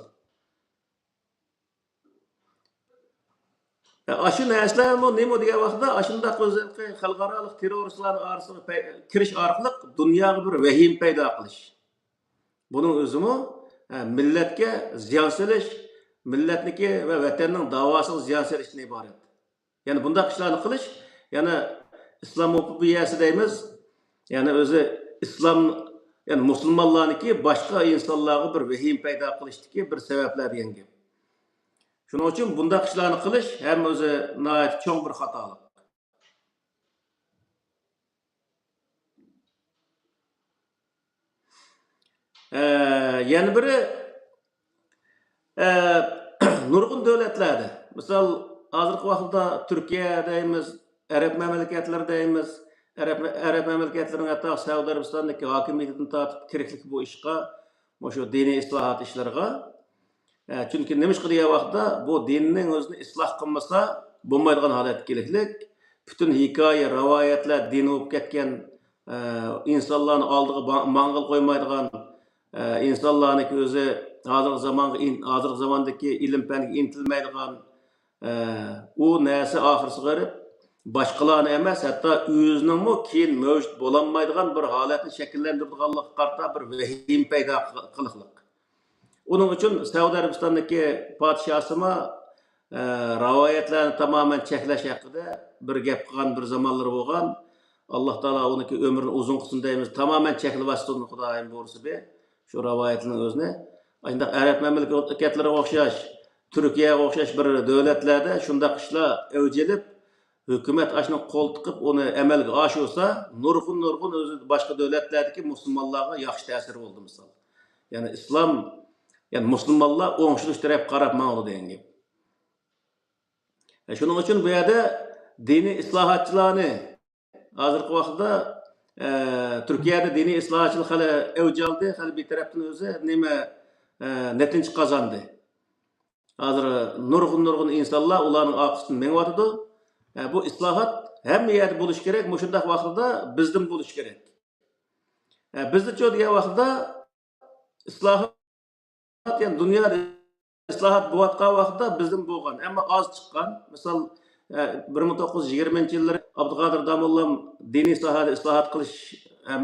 Aşı narsalar nima degan vaqtda ashundaq o'zi xalqaro terroristlar orasiga kirish orqali dunyoga bir vahim paydo qilish. Buning o'zimi millatga ziyon solish, millatniki va vatanning davosiga ziyon solishdan iborat. Yani bundaq ishlarni qilish, yana islomofobiyasi deymiz. Yani o'zi islom yani musulmonlarniki boshqa insonlarga bir vahim paydo qilishdagi bir sabablar degan gap. Shuning uchun bundaq ishlarni qilish ham o'zi nihoyat cho'ng bir xatolik. Yana biri nurg'un davlatlarda, misol hozirgi vaqtda Turkiya deymiz, Arab mamlakatlar deymiz, Arab mamlakatlarining hatto Saudiya Arabistonidagi hokimiyatini tortib keraklik bu ishga, shu diniy islohot ishlariga. Chunki nima degan vaqtda bu dinning o'zini isloh qilmasa bo'lmaydigan holat keraklik. Butun hikoya, rivoyatlar din bo'lib ketgan insonlarni oldiga mang'il qo'ymaydigan insonlarniki o'zi hozirgi zamondagi ilm fanga intilmaydigan u narsa oxirisiga qarab boshqalarni emas, hatto o'zining keyin mavjud bo'lolmaydigan bir holatni shakllantiradiganlik qarta bir vahim paydo qiliqliq. Onun uchun Saudiya Arabistonidagi podshohsimi rivoyatlarni tamoman cheklash haqida bir gap qilgan bir zamonlar bo'lgan. Alloh taolo uniki umrini uzun qilsin deymiz. Tamoman cheklab astin Xudoyim bo'lsa be. Shu rivoyatning o'zini shunday Arab mamlakatlariga o'xshash, Turkiyaga o'xshash bir davlatlarda shunday ishlar avjilib hukumat ashuni qo'l tiqib uni amalga oshirsa, nurg'un o'zi boshqa davlatlardagi musulmonlarga yaxshi ta'sir bo'ldi misol. Ya'ni islom, yani musulmonlar o'ngshilish taraf qarab ma'qul degan gap. Shuning uchun bu yerda diniy islohotchilarni hozirgi vaqtda Turkiyada diniy islohotchilik hali avj oldi, hali bir tarafdan o'zi nima natija qozondi. Hozir nurg'un insonlar ularning orqasidan mengyotdi. Bu islohot hamma yerda bo'lish kerak, shundaq vaqtda bizdan bo'lish kerak. Bizda degan vaqtda islohot, yani dunyoda islohot bo'layotgan vaqtda bizdan bo'lgan, ammo oz chiqqan. Misol 1920-yillar Abduqodir Domollam diniy sohada islohot qilish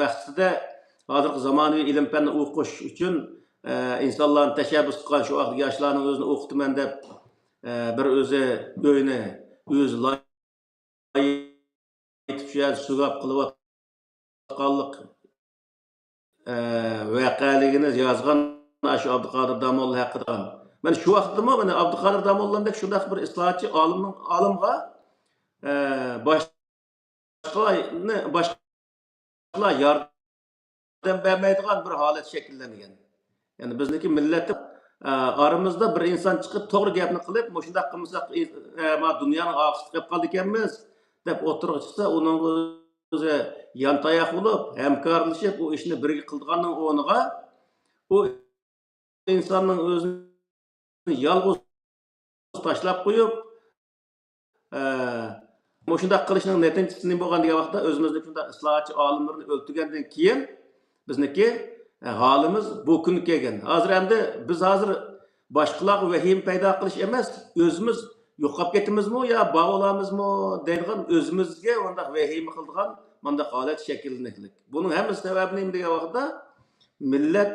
maqsadida hozirgi zamonaviy ilm fanni o'qish uchun insonlarni tashabbus qilgan shu vaqt yoshlarning o'zini o'qitaman deb bir o'zi uyni o'zi loyitib sug'ab qilayotganlik voqeligini yozgan shu Abduqodir Damolla haqida. Men shu vaqtda mana Abduqodir Damollandek shunday bir islohotchi olimga boshqalar yordam bermaydigan bir holat shakllangan. Yani bizniki millat aramızda bir inson chiqib to'g'ri gapni qilib, shunday qilmasak dunyoning oxirisi qilib qoldi ekanmiz deb o'tirib chiqsa, uning o'zi yantayoq bo'lib, hamkorlashib u ishni birga qilganning o'rniga u insonning o'zini yolg'iz tashlab qo'yib, shunday qilishning natijasi nima bo'lgan degan vaqtda o'zimizni shunday islohotchi olimlarni o'ltirgandan keyin bizniki halimiz bu kun kelgan. Hozir endi biz hozir boshqalarga vahim paydo qilish emas, o'zimiz yo'qolib ketamizmi yo bog'lamizmi deydigan o'zimizga undaq vahim qildigan bunday holat shakllanaylik. Buning hammasi sababi nima degan vaqtda millat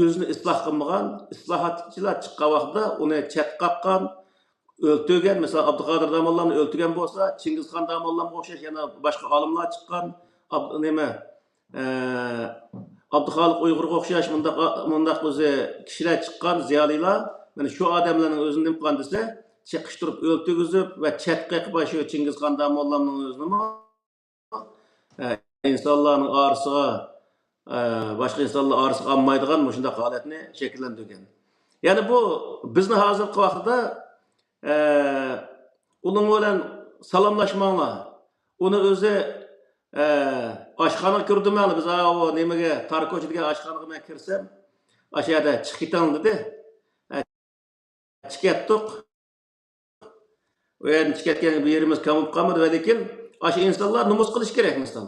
o'zini isloh qilmagan, islohotchilar chiqqan vaqtda uni chet qoqqan, o'ltirgan, mesela Abduqodir Damollani o'ltirgan bo'lsa, Chingizxon Damollanga o'xshash yana boshqa olimlar chiqqan, nima Abduxoliq Uyg'urga o'xshash mundaq o'zi kishilar chiqqan ziyolilar, mana shu odamlarning o'zini nima qilgan desa, chiqishtirib o'ltirgizib va chatqa qilib shu Chingizxon Damollani o'zini insonlarning orasiga boshqa insonlar orasiga olmaydigan shunday holatni shakllantirgan. Ya'ni bu bizni hozirgi vaqtda uning bilan salomlashmanglar. Uni o'zi oshxonaga kirdiman, biz o nimaga Tarkochi degan oshxonaga men kirsam, o'sha yerda chiqib keting dedi. Chiqib ketdik. O yerdan chiqib ketgan bir yerimiz qolib qolmadi, lekin o'sha insonlar nomus qilish kerak misol.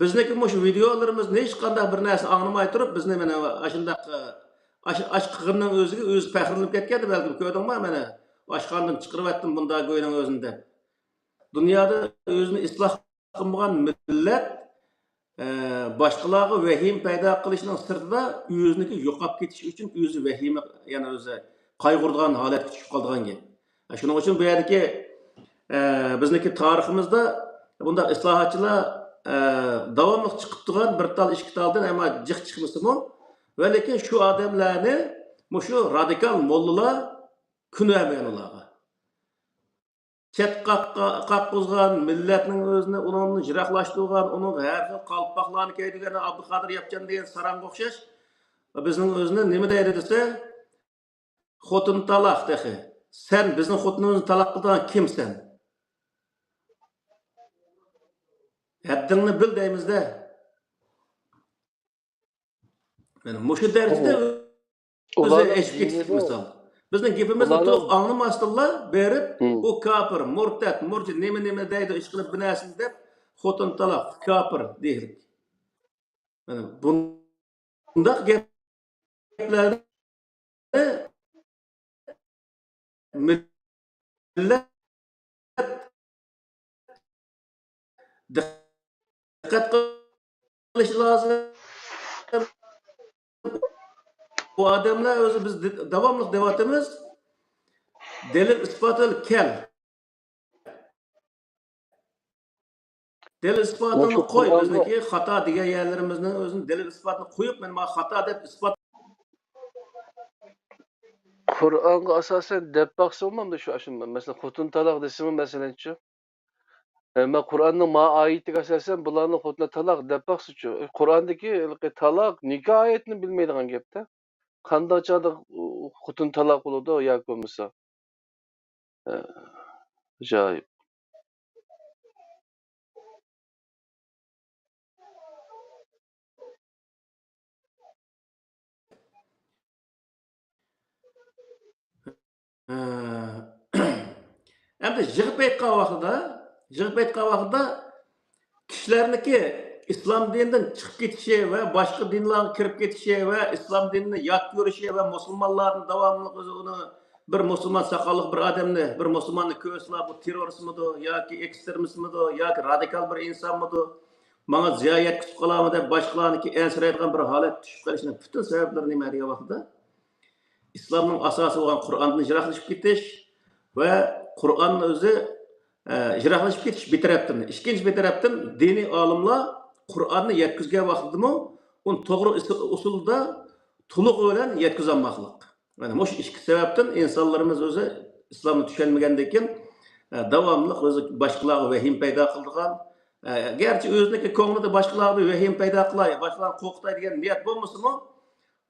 Bizniki shu videolarimiz hech qanday bir narsa anglamay turib, bizni mana shunday qilganning o'ziga o'zi faxrlanib ketgandi, balki ko'rdingmi mana oshxonadan chiqaryaptim bunda go'yning o'zinde. Dunyoda o'zini isloh qilmagan millat boshqalarga vahim paydo qilishning sirtida o'ziniki yo'qolib ketish uchun o'zi vahima, ya'ni o'zi qayg'urgan holatga tushib qolgan gap. Shuning uchun bu yerdagi bizniki tariximizda bunda islohotchilar davomli chiqib turgan bir tal ikki taldan ama jiq chiqmasimi, va lekin shu odamlarni shu radikal mollalar kunayman ularga. Chet qaqqizgan millatning o'zini ularni jiroqlashtirgan, uning har xil qalpoqlarni kiydigan Abduqodir Yapchan degan saranga o'xshash bizning o'zini nima deydi desa, xotin taloq dexe. Sen bizning xotinimizni taloq qilgan kimsan? Haddingni bil deymizda. Yani muşu dersde o'zi eshib ketdik misol. Bizning gapimizni to'liq anglamasdilar, berib u kafir, murtad, murjid nima deydi, ish qilib binasiz deb xotin taloq, kafir deylik. Mana bundaq gaplarni millat diqqat qilish lozim. Bu adamlar o'zi biz davomli devatimiz delil isbotini kel. Delil isbotini qo'y, bizniki xato degan yerlarimizning o'zini delil isbotini qo'yib, men xato deb isbot Qur'onga asosan deb baqsam-da shu masalan xotin taloq desam masalanchi. Men Qur'onning ma oyatiga asosan bularning xotin taloq deb baqsichu. Qur'ondagi taloq nikoh oyatini bilmaydigan gapda. Qanday chog'da xotin taloq bo'ladi yoki bo'lmasa. Ajoyib. Endi yig'ib aytgan vaqtida kishilarniki islom dinidan chiqib ketishi va boshqa dinlarga kirib ketishi va islom dinini yot ko'rishi va musulmonlarning davomli uni bir Müslüman sakallık bir adamni, bir Müslümanni ko'rsala bu terörist mıdı, yoki ekstremist mıdı, yoki radikal bir insan mıdı? Bana ziyo yetkazib qolamı deb boshqalarniki ensiraydigan bir holat tushib qolishning butun sabablari nima degan vaqtda islomning asosi bo'lgan Qur'onni ijroqlashib ketish va Qur'onni o'zi ijroqlashib ketish bir tarafdan. Ikkinchi bir tarafdan diniy olimlar Qur'onni yetkazgan vaqtdami uni to'g'ri usulda to'liq bilan yetkazolmoqlik. Mana bu ikki sababdan insonlarimiz o'zi islomni tushunmagandan keyin davomli o'zi boshqalarga vahim paydo qildigan gerçi o'ziniki ko'nglida boshqalarga vahim paydo qilay, boshqalarni qo'rqitay degan niyat bo'lmasa-mu,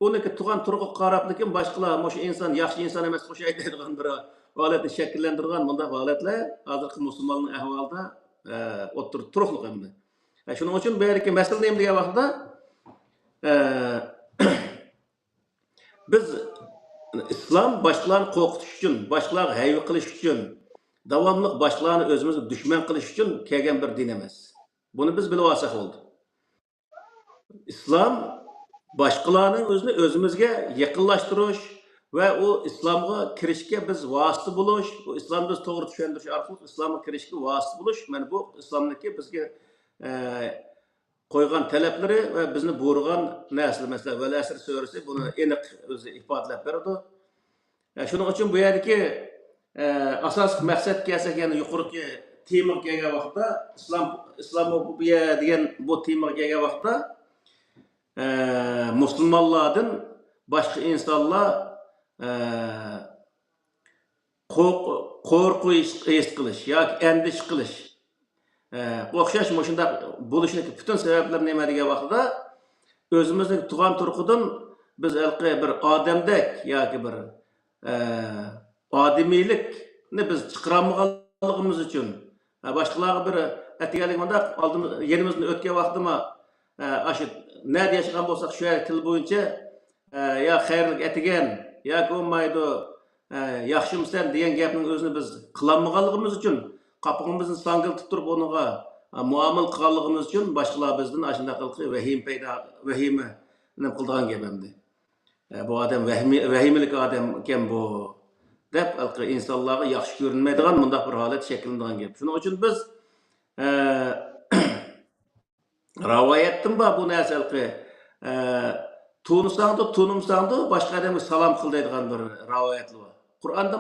uniki tug'an turg'i qarab lekin boshqalar o'sha inson yaxshi inson emas qo'shaydi degan bir holatni shakllantirgan bunday holatlar hozirgi musulmonning ahvolida o'tirib turibdi endi. Shuning uchun bu yerga masala nima degan vaqtda biz islom boshqalarni qo'rqitish uchun, boshqalarga hayva qilish uchun, davomli boshqalarni o'zimizga dushman qilish uchun kelgan bir din emas. Buni biz bilib olsak bo'ldi. Islom boshqalarning o'zini o'zimizga yaqinlashtirish va u islomga kirishga biz vosita bo'lish, bu islomni biz to'g'ri tushuntirish orqali islomga kirishga vosita bo'lish, mana bu islomniki bizga qo'ygan talablari va bizni buyurgan narsalar, masalan, Val Asr surasi buni aniq o'zi ifodalab beradi. Shuning uchun bu yerdagi asosiy maqsad kelsak, ya'ni yuqorgi temaga kelgan vaqtda islamofobiya degan bu temaga kelgan vaqtda musulmonlardan boshqa insonlar qo'rqish his qilish yoki andish qilish o'xshash shunday bo'lishning butun sabablari nima degan vaqtda o'zimizning tug'an turqidan biz bir odamdek yoki bir odimiylikni biz chiqarolmaganligimiz uchun boshqalarga bir atigalik bunda oldimiz yerimizdan o'tgan vaqtda shu nerede yaşagan bo'lsak shu til bo'yicha yo xayrlik atigan yoki bo'lmaydi yaxshimisan degan gapning o'zini biz qilolmaganligimiz uchun qopig'imizni sangiltib turib unuga muomala qilganligimiz uchun boshqalar bizdan shunday qilib vahima nima qildigan gap endi bu odam vahimalik odam ekan bu deb insonlarga yaxshi ko'rinmaydigan bunday bir holat shakllanadigan gap. Shuning uchun biz ravoyatdan bor bu narsalarga tunumsangda boshqa odamga salom qil deydigan bir ravoyatlar bor. Qur'onda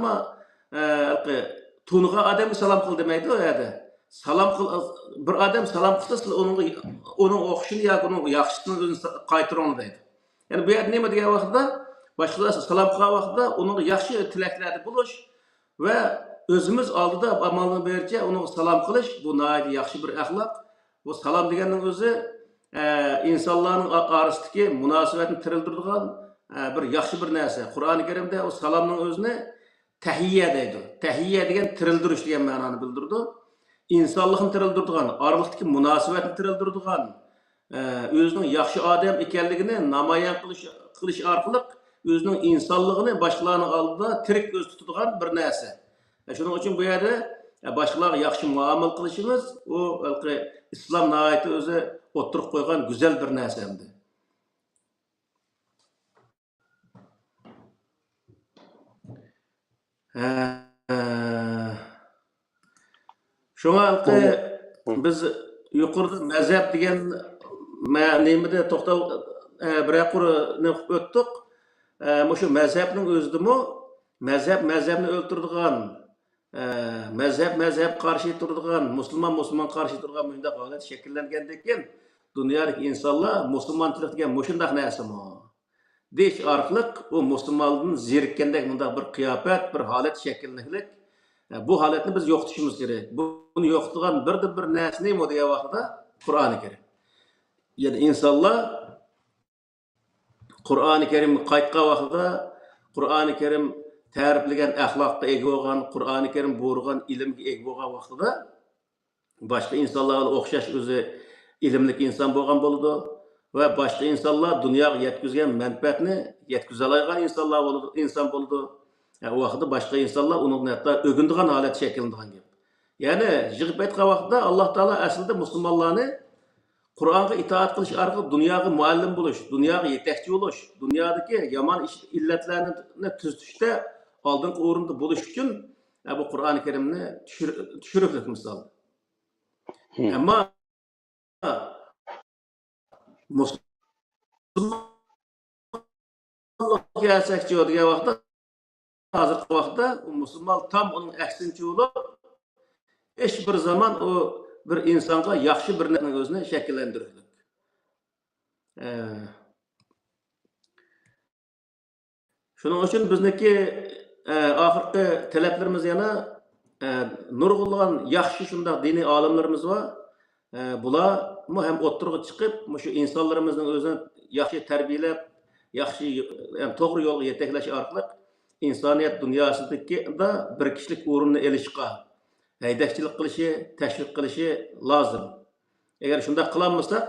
tunga odamga salom qil demaydi u yerda. Salom qil bir odam salom qilsa uning o'qishini yoki uning yaxshisini o'zini qaytaring deydi. Ya'ni bu yerda nima degan vaqtda boshqalar salom qilgan vaqtda uning yaxshi tilaklarda bo'lish va o'zimiz oldida amalni bercha uning salom qilish bu nihoyat yaxshi bir axloq. Bu salom deganning o'zi insonlarning orasidagi munosabatni tirildiradigan bir yaxshi bir narsa. Qur'oni Karimda o salomning o'zini tahiyya deydi. Tahiyya degan tirildirish degan ma'noni bildirdi. İnsanlıqni tirildiradigan, oralikdagi munosabatni tirildiradigan, o'zining yaxshi odam ekanligini namoyon qilish orqali o'zining insonligini boshqalarning oldida tirik ko'z tutadigan bir narsa. Shuning uchun bu yerda boshqalarga yaxshi muomala qilishimiz u islom nihoyatda o'zi o'tirib qo'ygan go'zal bir narsa endi. Şuna biz yuqorida mazhab degan nimada to'xtab bir o'tdik. Shu mazhabning o'zidimi mazhabni o'ltiradigan mazhab qarshi turadigan, musulmon qarshi turadigan bunday holat shakllangandan keyin dunyodagi insonlar musulmonchilik degan shunday narsami deyish orqali u musulmonlikni zerikkandek bunday bir qiyofat, bir holat shakllanlik. Bu holatni biz yo'qotishimiz kerak. Buni yo'qotgan bir narsa nima degan vaqtda Qur'oni Karim. Ya'ni insonlar Qur'oni Karim qaytgan vaqtda Qur'oni Karim ta'riflagan axloqqa ega bo'lgan, Qur'oni Karim buyurgan ilmga ega bo'lgan vaqtida boshqa insonlarga o'xshash o'zi ilmli inson bo'lgan bo'ladi va boshqa insonlar dunyoga yetkazgan manfaatni yetkaza olgan inson bo'ladi. O vaqtda boshqa insonlar uni hatto o'gindigan holat shakllanadigan gap. Ya'ni yig'ib aytgan vaqtda Alloh taolo aslida musulmonlarni Qur'onga itoat qilish orqali dunyoga muallim bo'lish, dunyoga yetakchi bo'lish, dunyodagi yomon illatlarni tuzishda aldınqı orunda buluş üçün bu Qur'an-ı Kerimni düşürüklik misal. Ama musulmonlik gerçekçi degan vaqtda hozirgi vaqtda musulmon tam uning aksincha bo'lib hech bir zaman o bir insonga yaxshi bir narsaning o'zini shakllantiradi. Shuning uchun bizniki oxirgi talablarimiz yana nurg'ulg'an yaxshi shunday diniy olimlarimiz bor. Bular ham o'ttirg'i chiqib, shu insonlarimizning o'zini yaxshi tarbiyalab, yaxshi to'g'ri yo'lga yetaklash orqali insoniyat dunyosidagi bir kishilik o'rinni olishga haydakchilik qilishi, tashviq qilishi lozim. Agar shunday qilolmasak,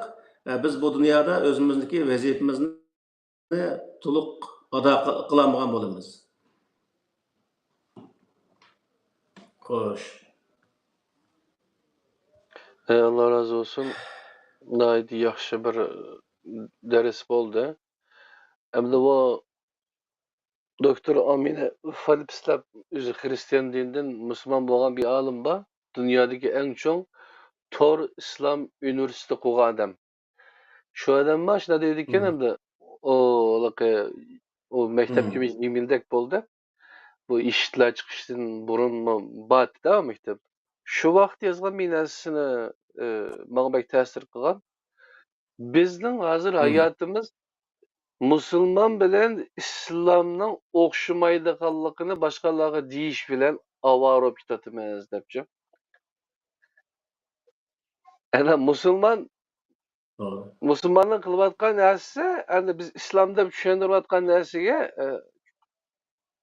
biz bu dunyoda o'zimizniki vazifamizni to'liq ado qilolmagan bo'lamiz. Xo'sh. Allah razı olsun. Naydi yaxşı bir ders oldu. Hem de o Doktor Amine Falipslab özü Hristiyan dininden Müslüman olan bir alim var. Dünyadaki en çok Tor İslam Üniversitesi kuran adam. Şu adam var, şuna dedikken hem de o mektep gibi 20 yıldak oldu. Bu işitler çıkıştın burun mu batı da mektep. Şu vaqt yazgan bir narsasini bana bek ta'sir qilgan. Bizning hozir hayotimiz Müslüman bilen İslamның o'xshamaydiganligini boshqalarga deyish bilan avaro kitatimiz debchi. Ana musulmonning qilayotgan narsasi, endi biz islomda tushuntirayotgan narsaga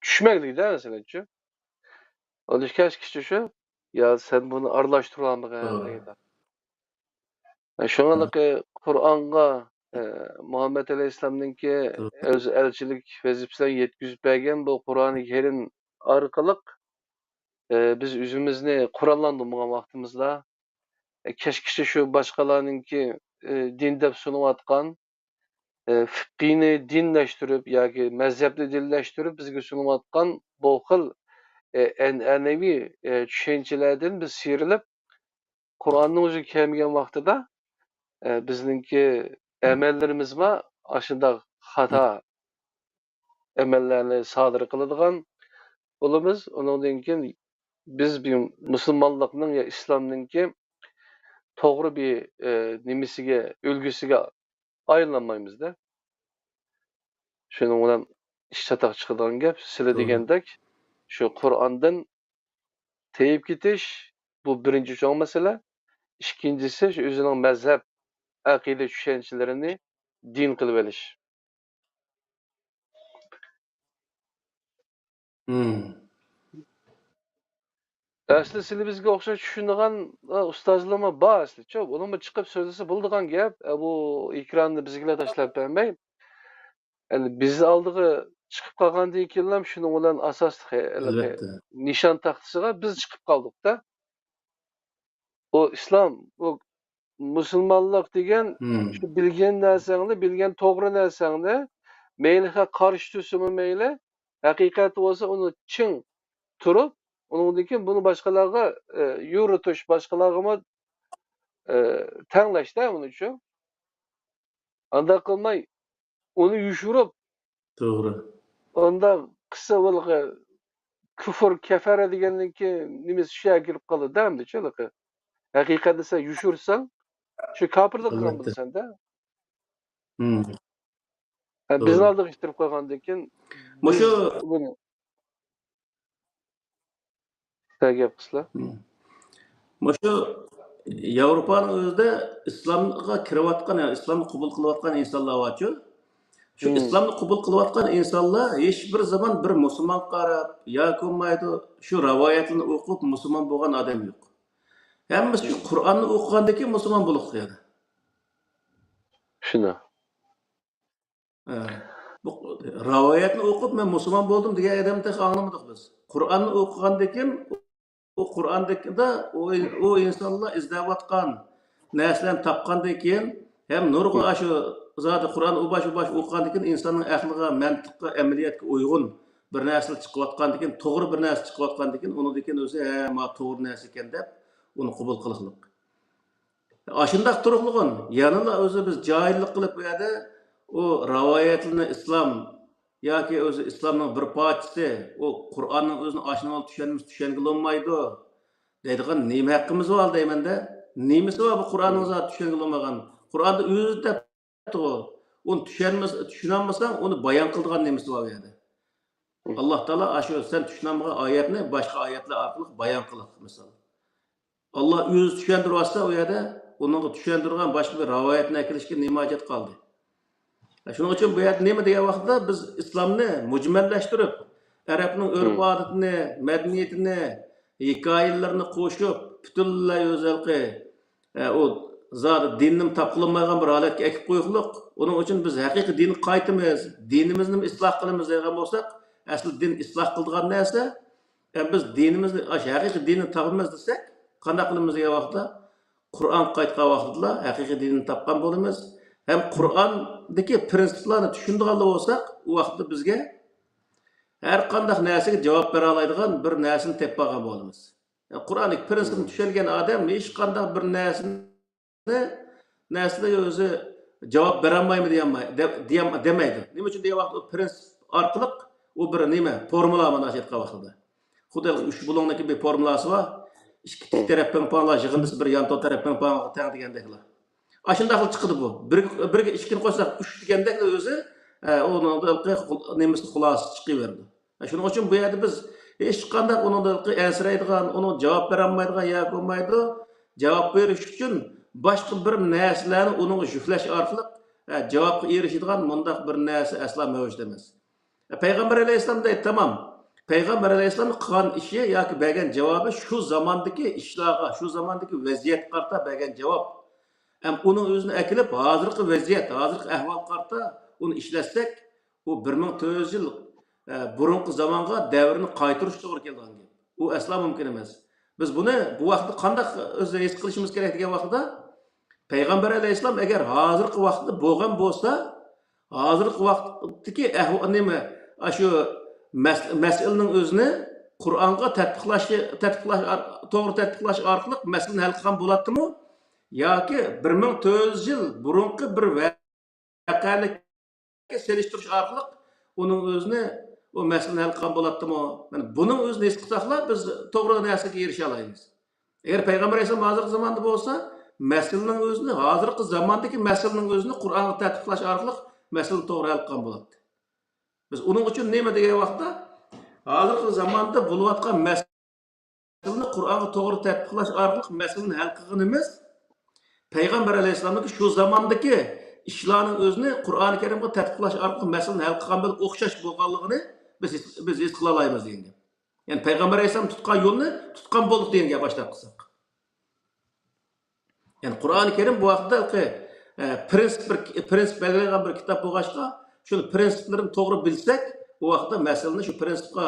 tushmaylikda masalanchi. Onun keşke şu, ya sen bunu aralashtirolmagan deydi. Şoňalyk Qur'an'a Muhammed Aleyhisselam'nınki öz elçilik vazifesini yetkizip bergen bu Qur'an-ı Kerim arkalık biz üzümüzni Kur'anlandırmagan vaqtimizda keşke şu başkalarınınki din dep sunup atkan fiqhini dinleştirip yoki mezhepli dinleştirip bizge sunup atkan bu xil en'anevi düşüncelerden biz sirilip Qur'an'ın özü kelmegen vaqtida bizninki emellerimiz var, aşında hata emellerini sadır kılıdığan olumuz. Ondan keyin biz bir Müslümanlıkның ya İslam'nınki doğru bir nimisiga, ülgüsüge ayrılanmayımız da. Şunun olan iş çatak çıkılan gap, sile degendek, şu Kur'an'dan teyip gitiş, bu birinci çoğun mesele. İkincisi, şu özünün mezhep, akide düşüncelerini din kılıp eliş. Asli sili bizge okşa düşündüğün ustazlama ba asli. Çok, onun çıkıp sözlüsü bulduğun gap, bu ekranını bizgile taşlap vermey. Yani biz aldığı çıkıp kalgan deyikillam şunun olan asas nişan tahtısıga biz çıkıp kaldık da. O İslam, o Müslümanlık degen şu bilgen narsaňy, bilgen toğry narsaňy meýle karşı düşsemi meýle, hakikat bolsa onu çiň turup, onundan keyin bunu başkalarga ýurutuş, başkalarga taňlaş da bunu üçin. Anda kılmay onu ýuşurup, Doğru. onda kısa bolga küfür, kefere degenki nimesi şeýle girip galy da emdi çöleqi. Hakikatda sen ýuşursaň, şu kapırlık kılan bilsen de. Bizni aldık iştirip koygandan keyin bunu gap kısla. Şu Avrupa'nın özünde İslam'a kirewatkan, yani İslam'ı kabul kılayotgan insanlar var. Şu İslam'ı kabul kılayotgan insanlar hiç bir zaman bir Müslüman qarap, ya ko'maydi, şu rivayetini okup Müslüman bolgan adam yok. Hemmisi şu Kur'an'ı okugandan keyin Müslüman bolup qo'yadi. Şuna. Bu rivayetini okup men Müslüman boldum degan adamni anlamadık biz. Kur'an'ı okugandan keyin o Kur'an'daki da o insanlar izlewatkan näslen tapgandan keyin hem nurga aşı zady Kur'an baş okugandan keyin insanın aklyga, mantyqqa, ameliyatga uygun bir narsa chiqayotgandan keyin, to'g'ri bir narsa chiqayotgandan keyin, uni keyin o'zi ma to'g'ri narsa ekan deb uni qabul qiliqliq. Aşındaq turuqluğun yanıla özü biz cahillik qılıp bu yerda o rivoyatlarni islom yoki o'zi islomning bir parchasi, o Qur'onning o'zini aşınib olib tushangil olmaydi deydigan nima haqqimiz bor deymanda? Nimasi bor bu Qur'onning zot tushangil olmagan? Qur'onda o'zi debdi, uni tushunolmasang, uni bayon qiladigan nimasi bor bu yerda? Alloh taolo shu sen tushunolmagan oyatni boshqa oyatlar orqali bayon qiladi misol. Allah o'zi tushuntiribsa u yerda uningga tushuntirgan boshqa bir rivoyatni kelishga nima hojat qoldi? Shuning uchun bu yerda nima degan vaqtda biz islomni mujmallashtirib, arabning urf-odatini, madaniyatini, hikoyalarini qo'shib, butunlay o'zalqi o zot dinni topqilinmagan bir holatga ekib qo'yuqliq. Uning uchun biz haqiqiy dinni qaytamiz, dinimizni isloh qilamiz degan bo'lsak, asli din isloh qiladigan narsa, biz dinimizni haqiqiy dinni topamiz desak, qanday qilamiz degan vaqtda Qur'on qaytgan vaqtida haqiqiy dinni topgan bo'lamiz. Hem Qur'ondagi prinsiplarni tushundigan bo'lsak, u vaqtda bizga har qanday narsaga javob bera oladigan bir narsani topgan bo'lamiz. Qur'onning prinsipini tushungan odam hech qanday bir narsaga o'zi javob bera olmaymi demaydi. Nima uchun degan vaqtda prinsip orqali u bir nima formula mana aytgan vaqtida. Xudo 3 bulongdagi bir formulasi var. İki taraf ping-ponglar yig'indisi bir yan taraf ping-pongga teng degandeklar. Ashundaq chiqdi bu. Birga ikkini qo'shsak 3 degandek o'zi o'ning nimasi xulosa chiqaverdi. Shuning uchun bu yerda biz hech qanday uningga ansiraydigan, uni javob bera olmaydigan yoki bo'lmaydi. Javob berish uchun boshqa bir narsalarni uningga yuflash orqali javobga erishadigan mundaq bir narsa asla mavjud emas. Payg'ambar alayhisalom deydi, tamam. Peygamber Aleyhisselam'ın qilgan ishi yoki bergan javobi shu zamondagi ishlarga, shu zamondagi vaziyat qarta bergan javob. Ham uning o'zini akilib, hozirgi vaziyat, hozirgi ahvol qarta uni ishlatsak, u 1400 yil burungi zamonga davrni qaytarish to'g'ri kelgan gap. U asla mumkin emas. Biz buni bu vaqtda qanday o'zi his qilishimiz kerak degan vaqtda Peygamber Aleyhisselam agar hozirgi vaqtda bo'lgan bo'lsa, hozirgi vaqtdagi ahvol nima? Shu masalaning o'zini Qur'onga to'g'ri tatbiqlash orqali masalani hal qilgan bo'ladimi? Yoki 1400 yil burungi bir voqealikka selishtirish orqali uning o'zini o masalani hal qilgan bo'ladimi? Mana buning o'zini his qilsaqlar biz to'g'ri narsaga erisha olamiz. Agar payg'ambar alayhisalom hozirgi zamonda bo'lsa, masalaning o'zini hozirgi zamondagi masalaning o'zini Qur'onga tatbiqlash orqali masalani to'g'ri hal qilgan bo'ladi. Biz uning uchun nima degan vaqtda hozirgi zamonda bo'layotgan masalani Qur'onga to'g'ri tatbiqlash orqali masalani hal qilganimiz Payg'ambar alayhisalomning shu zamondagi ishlarning o'zini Qur'oni Karimga tatbiqlash orqali masalani hal qilgan bilan o'xshash bo'lganligini biz his qila olamiz degan. Ya'ni Payg'ambar alayhisalom tutgan yo'lni tutgan bo'ldik degan gap boshlab qilsak. Ya'ni Qur'oni Karim bu vaqtda prinsip belgilagan bir kitob bo'lg'achqa şu prinsiplerini to'g'ri bilsak, o vaqtda masalani shu prinsipga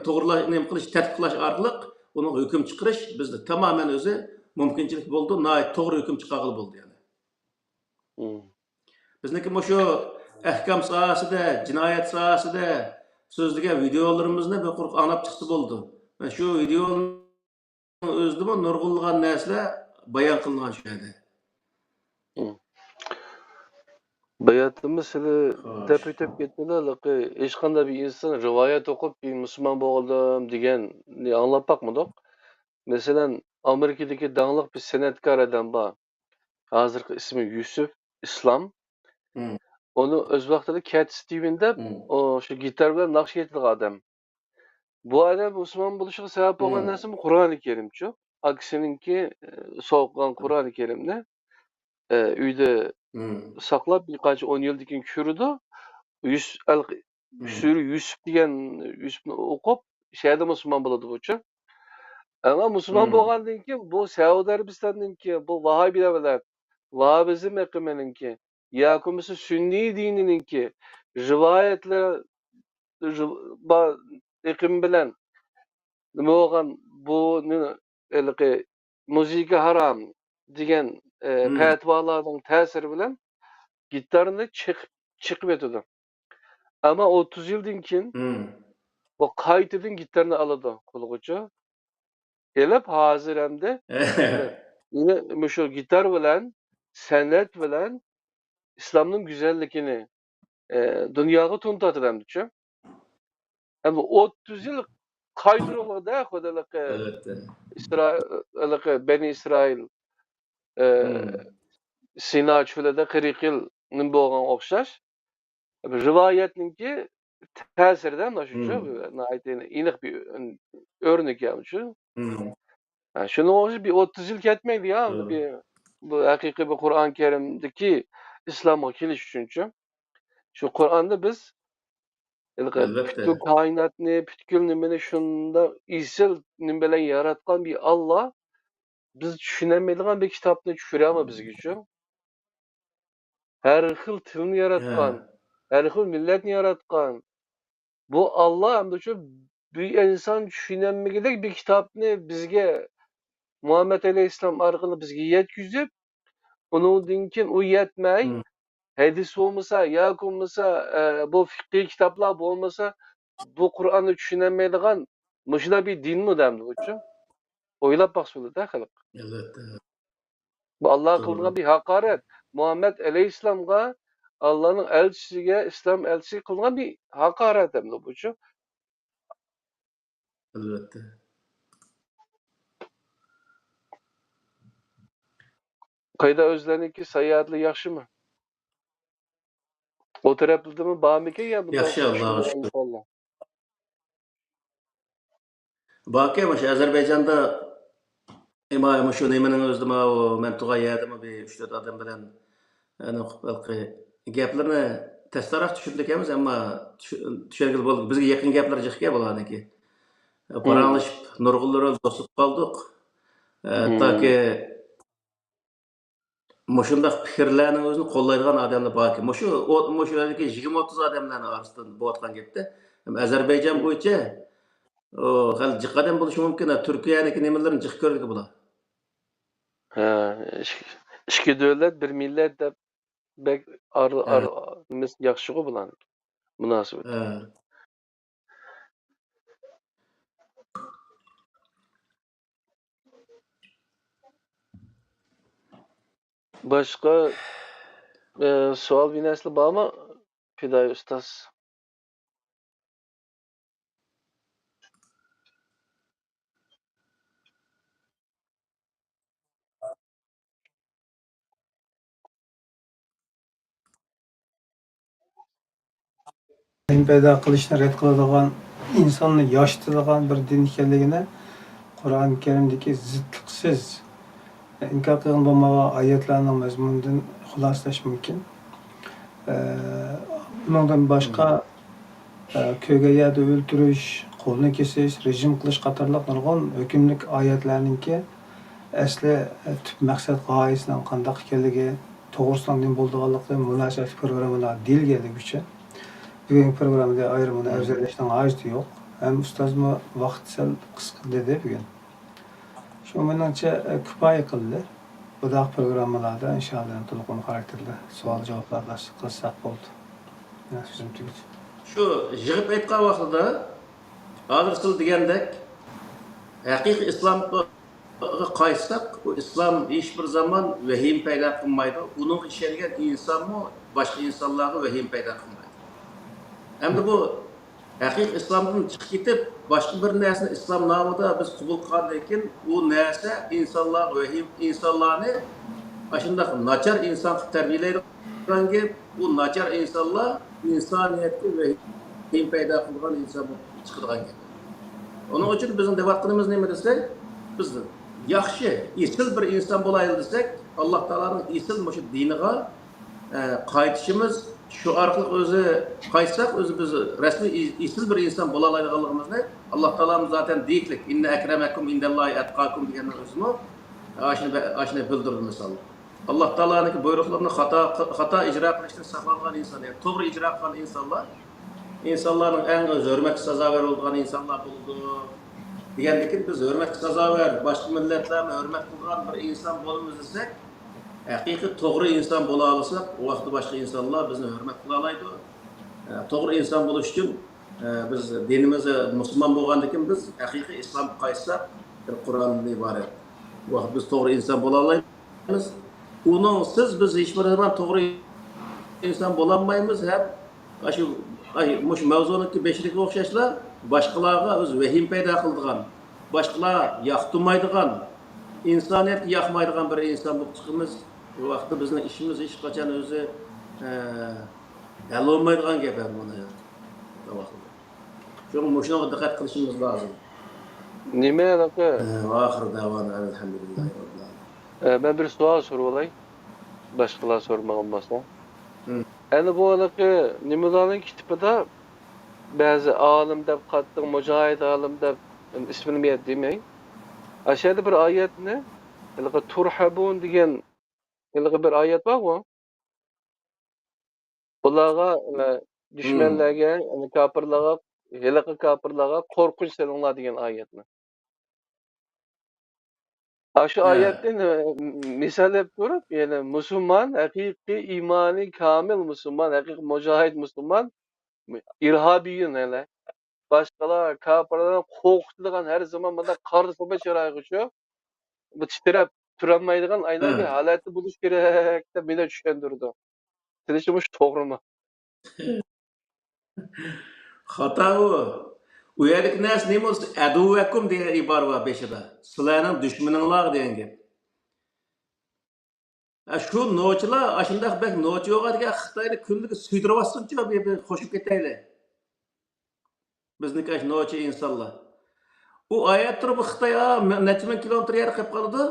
to'g'rilash, qilish, tatbiqlash orqali uni hukm chiqarish bizda tamoman o'zi mumkinchilik bo'ldi, to'g'ri hukm chiqarg'ili bo'ldi yani. Bizniki shu ahkam sohasida, jinoyat sohasida so'zlagan videolarimizni bir quruq anglab chiqsa bo'ldi. Mana shu videoning o'zida nurg'unlagan narsalar bayon qilingan shu yerda. Bayatımız sili tepip ketmediler. Hiç qanday bir insan rivayet okup bir Müslüman boğuldum degan anlap bakmadık. Mesela Amerika'daki dağınlık bir senetkar adam var. Hazırki ismi Yusuf İslam. Onu öz vaxtida Cat Steven'de o şu gitar bilen nakş ettiği adam. Bu adam Müslüman buluşuğa sebep olan narsa Kur'an-ı Kerim çok. Aksininki soğuklan Kur'an-ı Kerim'de uyda saklap birkaç 10 yıldan keyin ko'rdi. Sürü Yusuf degan Yusufni o'qib, şeyde Müslüman bo'ladi bucha. Ama Müslüman bo'lgandan keyin bu Saudiya Arabistonninki, bu Vahabilar bilan Vahabizm aqimininki, yoki Sünni dinininki rivoyatlar aqim bilan nima bo'lgan bu muzika haram degan fatvolarning ta'siri bilan gitarni chiqib etdi. Ama 30 yıldan keyin Hmm. o qaytadan gitarını aladı kulğucu. Elep hazır hem de yine şu gitar bilen, sanat bilen İslam'ın güzellikini dünyaga tanıtdı hem de. Hem 30 yıl kaydırıldı da kodalık Elbette. Beni İsrail e, Hmm. Sina çölüde 40 yıl bolgan okşaş. Rivayetninki tesirden naşucu. İnik bir örnek yapmışı. Hmm. Şunu olsa bir 30 yıl ketmeydi ya. Doğru. Bu hakiki bir Kur'an-ı Kerim'deki İslam'a keliş üçüncü. Şu Kur'an'da biz bütün Elbette. kainatni, bütün nimeni şunda isil nimelen yaratkan bir Allah biz düşünemediğin bir kitapni düşürüyor ama bizge şu. Her xil tilini yaratkan, Ha. her xil milletni yaratkan. Bu Allah hem de şu bir insan düşünemegidek bir kitapni bizge Muhammed Aleyhisselam arqılı bizge yetkizip, onun kin o yetmey, Hmm. hadis olmasa, yak olmasa, bu fiqhi kitaplar olmasa, bu Kur'an'ı düşünemeydiğin mışına bir din mi demdi uçu? Oylap bak söyle de xalq. Elbette. Bu Allah'a kıldığı Doğru. bir hakaret. Muhammed Aleyhisselam'a Allah'ın elçisiga, İslam elçisi kıldığı bir hakaret demdi uçu. Elbette. Kayda özlerinki seyahatli yaxşı mı? O taraflı mı bağımike ya bundan Yaxşı Allah'a düşünmeden şükür. inşallah. Bakıyorum şu Azerbaycan'da İmam şu nemenin özüm o men tuğa yadım bir 3-4 adam bilen yani belki gaplarni testarak düşündük emiz ama düşergil boldu. Bizge yakın gaplar jıqqa bolany ki. Hmm. Paranlaşıp nurgullara dostluq kaldık. Hmm. Taki Moşundaq pikirlerinin özünü kollaydigan adamlar baki. Moşulardaki 20-30 adamların arasından bu atkan gepti. Azerbaycan boyunca o hal jiq adam buluş mümkün. Türkiye'deki nemelerin jiq gördük bula. Ha, iki devlet bir millet de bek ar Ha, mis yaxşı bulan münasebet. ha. Başka sual bir nesli var mı? Fiday Ustaz. Din paydo qilishni rad qiladigan, insonni yoshitadigan bir din ekanligini Qur'oni Karimdagi zidliqsiz inkor qilgan bo'lmagan oyatlarning mazmunidan xulosalash mumkin. Bundan boshqa ko'ga yerda o'ltirish, qo'lni kesish, rejim qilish qatorliq nurg'un hukmlik oyatlarningki asli tub maqsad g'oyasining qandoq ekanligi, to'g'risidan din bo'lganligi munosabat programmalar deyilganligi uchun bugungi programmada ayrimini afzallashning hojati yo'q. Ham ustozmi vaqt sal qisqa dedi bugun. Shu menimcha kifoya qildi. Budoq programmalarda inshaalloh to'liq xarakterli savol javoblar qilsak bo'ldi. So'zim tugadi. Şu jig'ib aytgan vaqtida hozir siz degandek haqiqiy islomga qaytsak, bu islom hech bir zaman vahim paydo qilmaydi. Uning ishongan insonmi boshqa insonlarga vahim paydo qilmaydi. Endi bu haqiqiy islomdan chiqib ketib, boshqa bir narsani islom nomida biz qabul qilgandan keyin u narsa insonlarni shundoq nachar inson qilib tarbiyalaydigan gap, bu nachar insonlar insoniyatga vahim paydo qilgan inson bo'lib chiqadigan gap. Onun için bizim devatlarımız ne desek, biz yaxşı, isil bir insan bulayız desek, Allah Teala'nın isil muşu diniga qaytışımız şu arqılıq özü qaytsak, özü biz resmi isil bir insan bulalaydıqalığımızı Allah Teala'mız zaten deyiklik, inne ekremekum indellahi etqakum diyenler özümü aşını bildirir misal. Allah Teala'nın buyruqlarını hata icra qilishdan saqlangan insan, yani to'g'ri icra qilgan insanlar insanların en hürmet sazaver olduğu insanlar buldu. Diyenlekin biz hürmet sazaver, başka milletlerle hürmet kılgan bir insan bolumuz desek, hakiki doğru insan bola alırsak, o vakti başka insanlar bizni hürmet kılalaydı. To'g'ri inson bo'lish uchun biz dinimizda musulmon bo'lgandan keyin biz haqiqiy islomga qaytsak, Qur'ondan iborat. Bu vaqt biz to'g'ri inson bo'la olamiz. Uningsiz biz hech bir zaman to'g'ri inson bo'la olmaymiz. Ham shu mavzuniki beshlikka o'xshashlar boshqalarga o'z vahim paydo qiladigan, boshqalar yoqtirmaydigan, insoniyatga yoqmaydigan bir inson bo'lib chiqamiz. Bu vaqtda bizning ishimiz hech qachon o'zi hal olmaydigan gap buni. Shunga diqqat qilishimiz lozim. Nima anaqa? Oxir davona alhamdulillahi robbil alamin. Ben bir sual sorup olay. Başkalar sormagan bolsa. Yani bu anaqa nimalarning kitibida bazı alim deb qattiq mujohid alim deb ismini men demay. Aşağıda bir ayetni, ilg'i turhabun degan ilg'i bir ayet var-ku. Bularga düşmanlarga, yani kafirlarga, hiliqi kafirlarga qo'rqinch selinglar degan ayetni. Şu ayetten misal hep görüp, yani Müslüman, hakiki imani kamil Müslüman, hakiki mücahid Müslüman, irhabiyin hele. Başkalar, kafirlardan korkutulgan her zaman bunda karşısına çırayı şu. Bu titrep turanmaydigan aynan bir halatı buluş gerek de beni düşündürdü. Silişmiş doğru mu? Xato u. U yerdagi narsa nima o'zi aduvakum degan ibora bor beshida. Sizlarning dushmaninglar degan gap. Shu nochilar, ashundaq bak nochi yo'g'adigan Xitoyni kunligi suydiryapsinchi, bir qo'shib ketaylik. Bizniki ash nochi insonlar. U oyat turib Xitoy necha ming kilometr yer qilib qoldi.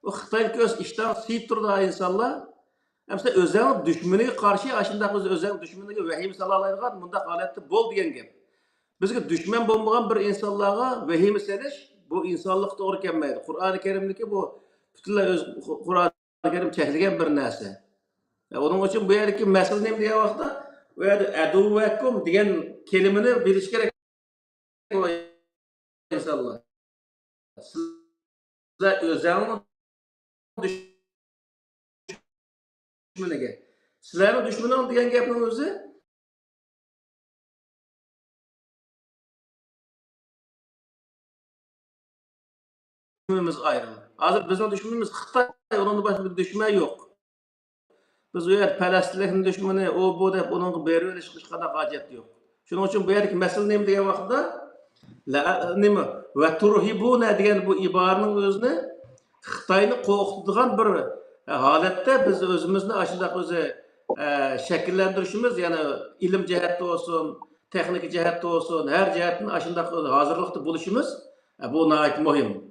U Xitoylik o'z ishdan suyib turdi insonlar. Hamsa o'zing dushmaniga qarshi ashundaq o'zing dushmaniga vahim sala oladigan bundaq holatda bo'l degan gap. Bizga dushman bo'lmagan bir insonlarga vahim selish bu insonlik to'g'ri kelmaydi. Qur'oni Karimniki bu butunlay o'z Qur'oni Karim cheklagan bir narsa. Onun uchun bu yerdagi masala nima degan vaqtda bu yerda aduvakum degan kelimani bilish kerak insonlar. Sizlar o'zingizning dushmaniga. Sizlarning dushmaning degan gapning o'zi düşmanımız ayrı. Hazır bizim düşmanımız Xitay, onun başka bir düşman yok. Biz o yer Palestinlik'in düşmanı, o bu da onun beri ilişkiş kadar hacet yok. Şunun için bu yerdeki mesele neyim diye vakıda neymi? Ve turhibuna diyen bu ibarenin özünü Xitay'ını korkutduğun bir halette biz özümüzü aşırı özü şekillendirişimiz yani ilim cihette olsun, teknik cihette olsun, her cihetin aşırı hazırlıkta buluşumuz bu nayet mühim.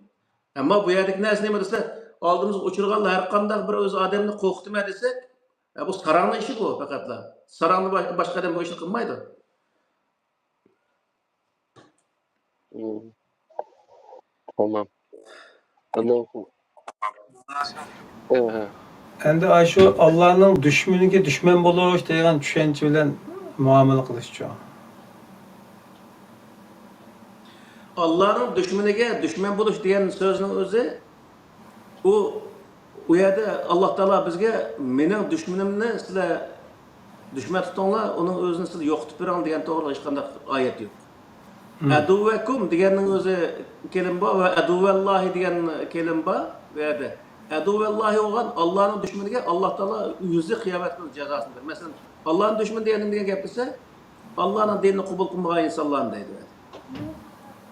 Ama bu yerdeki narsa nima desa, oldimizga uchirganlar har qanday bir o'z odamni qo'rqitma desak, bu sarangni ishi bu faqatla. Sarangni boshqa odam bu ishni qilmaydi. Tamam. Anladım. Endi shu Allohning dushmaniga dushman bo'lish degan tushuncha bilan muomala qilishchi. Allah'ın düşmanıga düşman bo'lish degan so'zning o'zi u yerda Alloh taolo bizga mening dushmanimni sizlar dushman tutinglar, uning o'zini siz yo'qotib bering degan to'g'ri hech qanday oyat yo'q. Aduvakum deganning o'zi kelim bor va aduvallohi degan kelim bor bu yerda. Aduvallohi bo'lgan Allohning dushmaniga Alloh taolo o'zi qiyomat kuni jazosini beradi. Masalan, Allohning dushmani degan gap desa, Allohning dinini qabul qilmagan insonlarni deydi.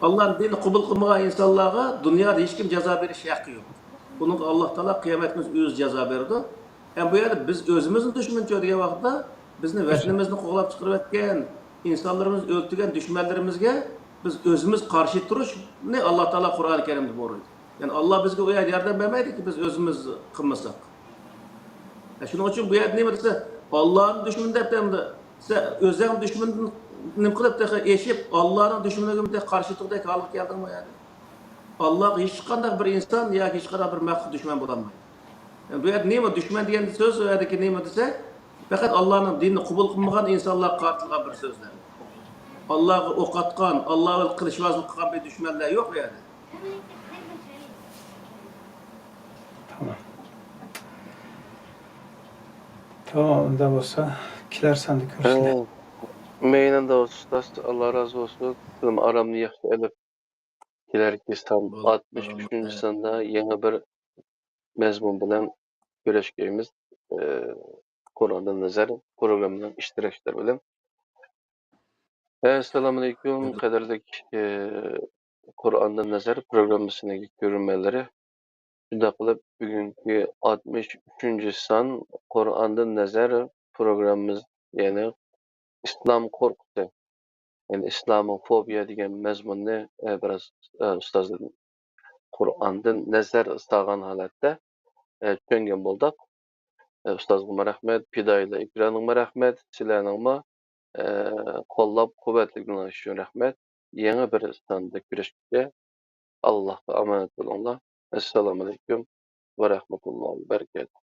Allah'ın dinini qabul qilmagan insonlarga dunyoda hech kim jazo berish haqqi yo'q. Bunun Alloh taolo qiyomat kuni o'zi jazo berdi. Ham bu yerda biz o'zimizni dushmanchi degan vaqtda bizni vatanimizni qo'g'lab chiqarayotgan insonlarimiz o'ltirgan dushmanlarimizga biz o'zimiz qarshi turishni Alloh taolo Qur'oni Karimda buyurdi. Yani Allah bizga u yerda yordam bermaydiki biz o'zimiz qilmasak. Shuning uchun bu yerda nima desa, Allohning dushmani deb endi o'zing dushmanni nima qilib eshib Allohning dushmaniga qarshi turdik holatga keldingmi yani? Allah hech qanday bir inson yoki hech qanday bir maxluq dushman bo'la olmaydi. Yani bu yerda nima dushman degan so'z u yerdagi nima desa, faqat Allohning dinini qabul qilmagan insonlar qartilgan bir so'zlar. Allohga o'qatgan, Allohga qilishvozlik qilgan bir dushmanlar yo'q bu yerda. Tamam. Tamam, unda bo'lsa, kelar sanda ko'rishlar. Meynen de ustoz, Allah razı olsun. Bizim aramni yaxşı elip kelerki san Bolağım, 63. sanda yeni bir mezmun bilen görüşkeyimiz. Kur'an'dan nazar programının iştirakçıları bilen. Assalamu alaikum, kadarlık Kur'an'dan nazar programmasındaki görünmeleri. Şunda qılıp bugünkü 63. san Kur'an'dan nazar programımız, yani İslam korkusu, yani İslamofobiya degan mazmunni biraz ustozdan Kur'an'dan nazar istagan holatda tushungan bo'ldik. Ustozga rahmat, fidoylar ikramingga rahmat, sizlarningmi qo'llab quvvatlaganlar uchun rahmat. Yangi bir sonda ko'rishguncha Allohga omonat bo'linglar. Assalomu alaykum va rahmatullohi va barakatuh.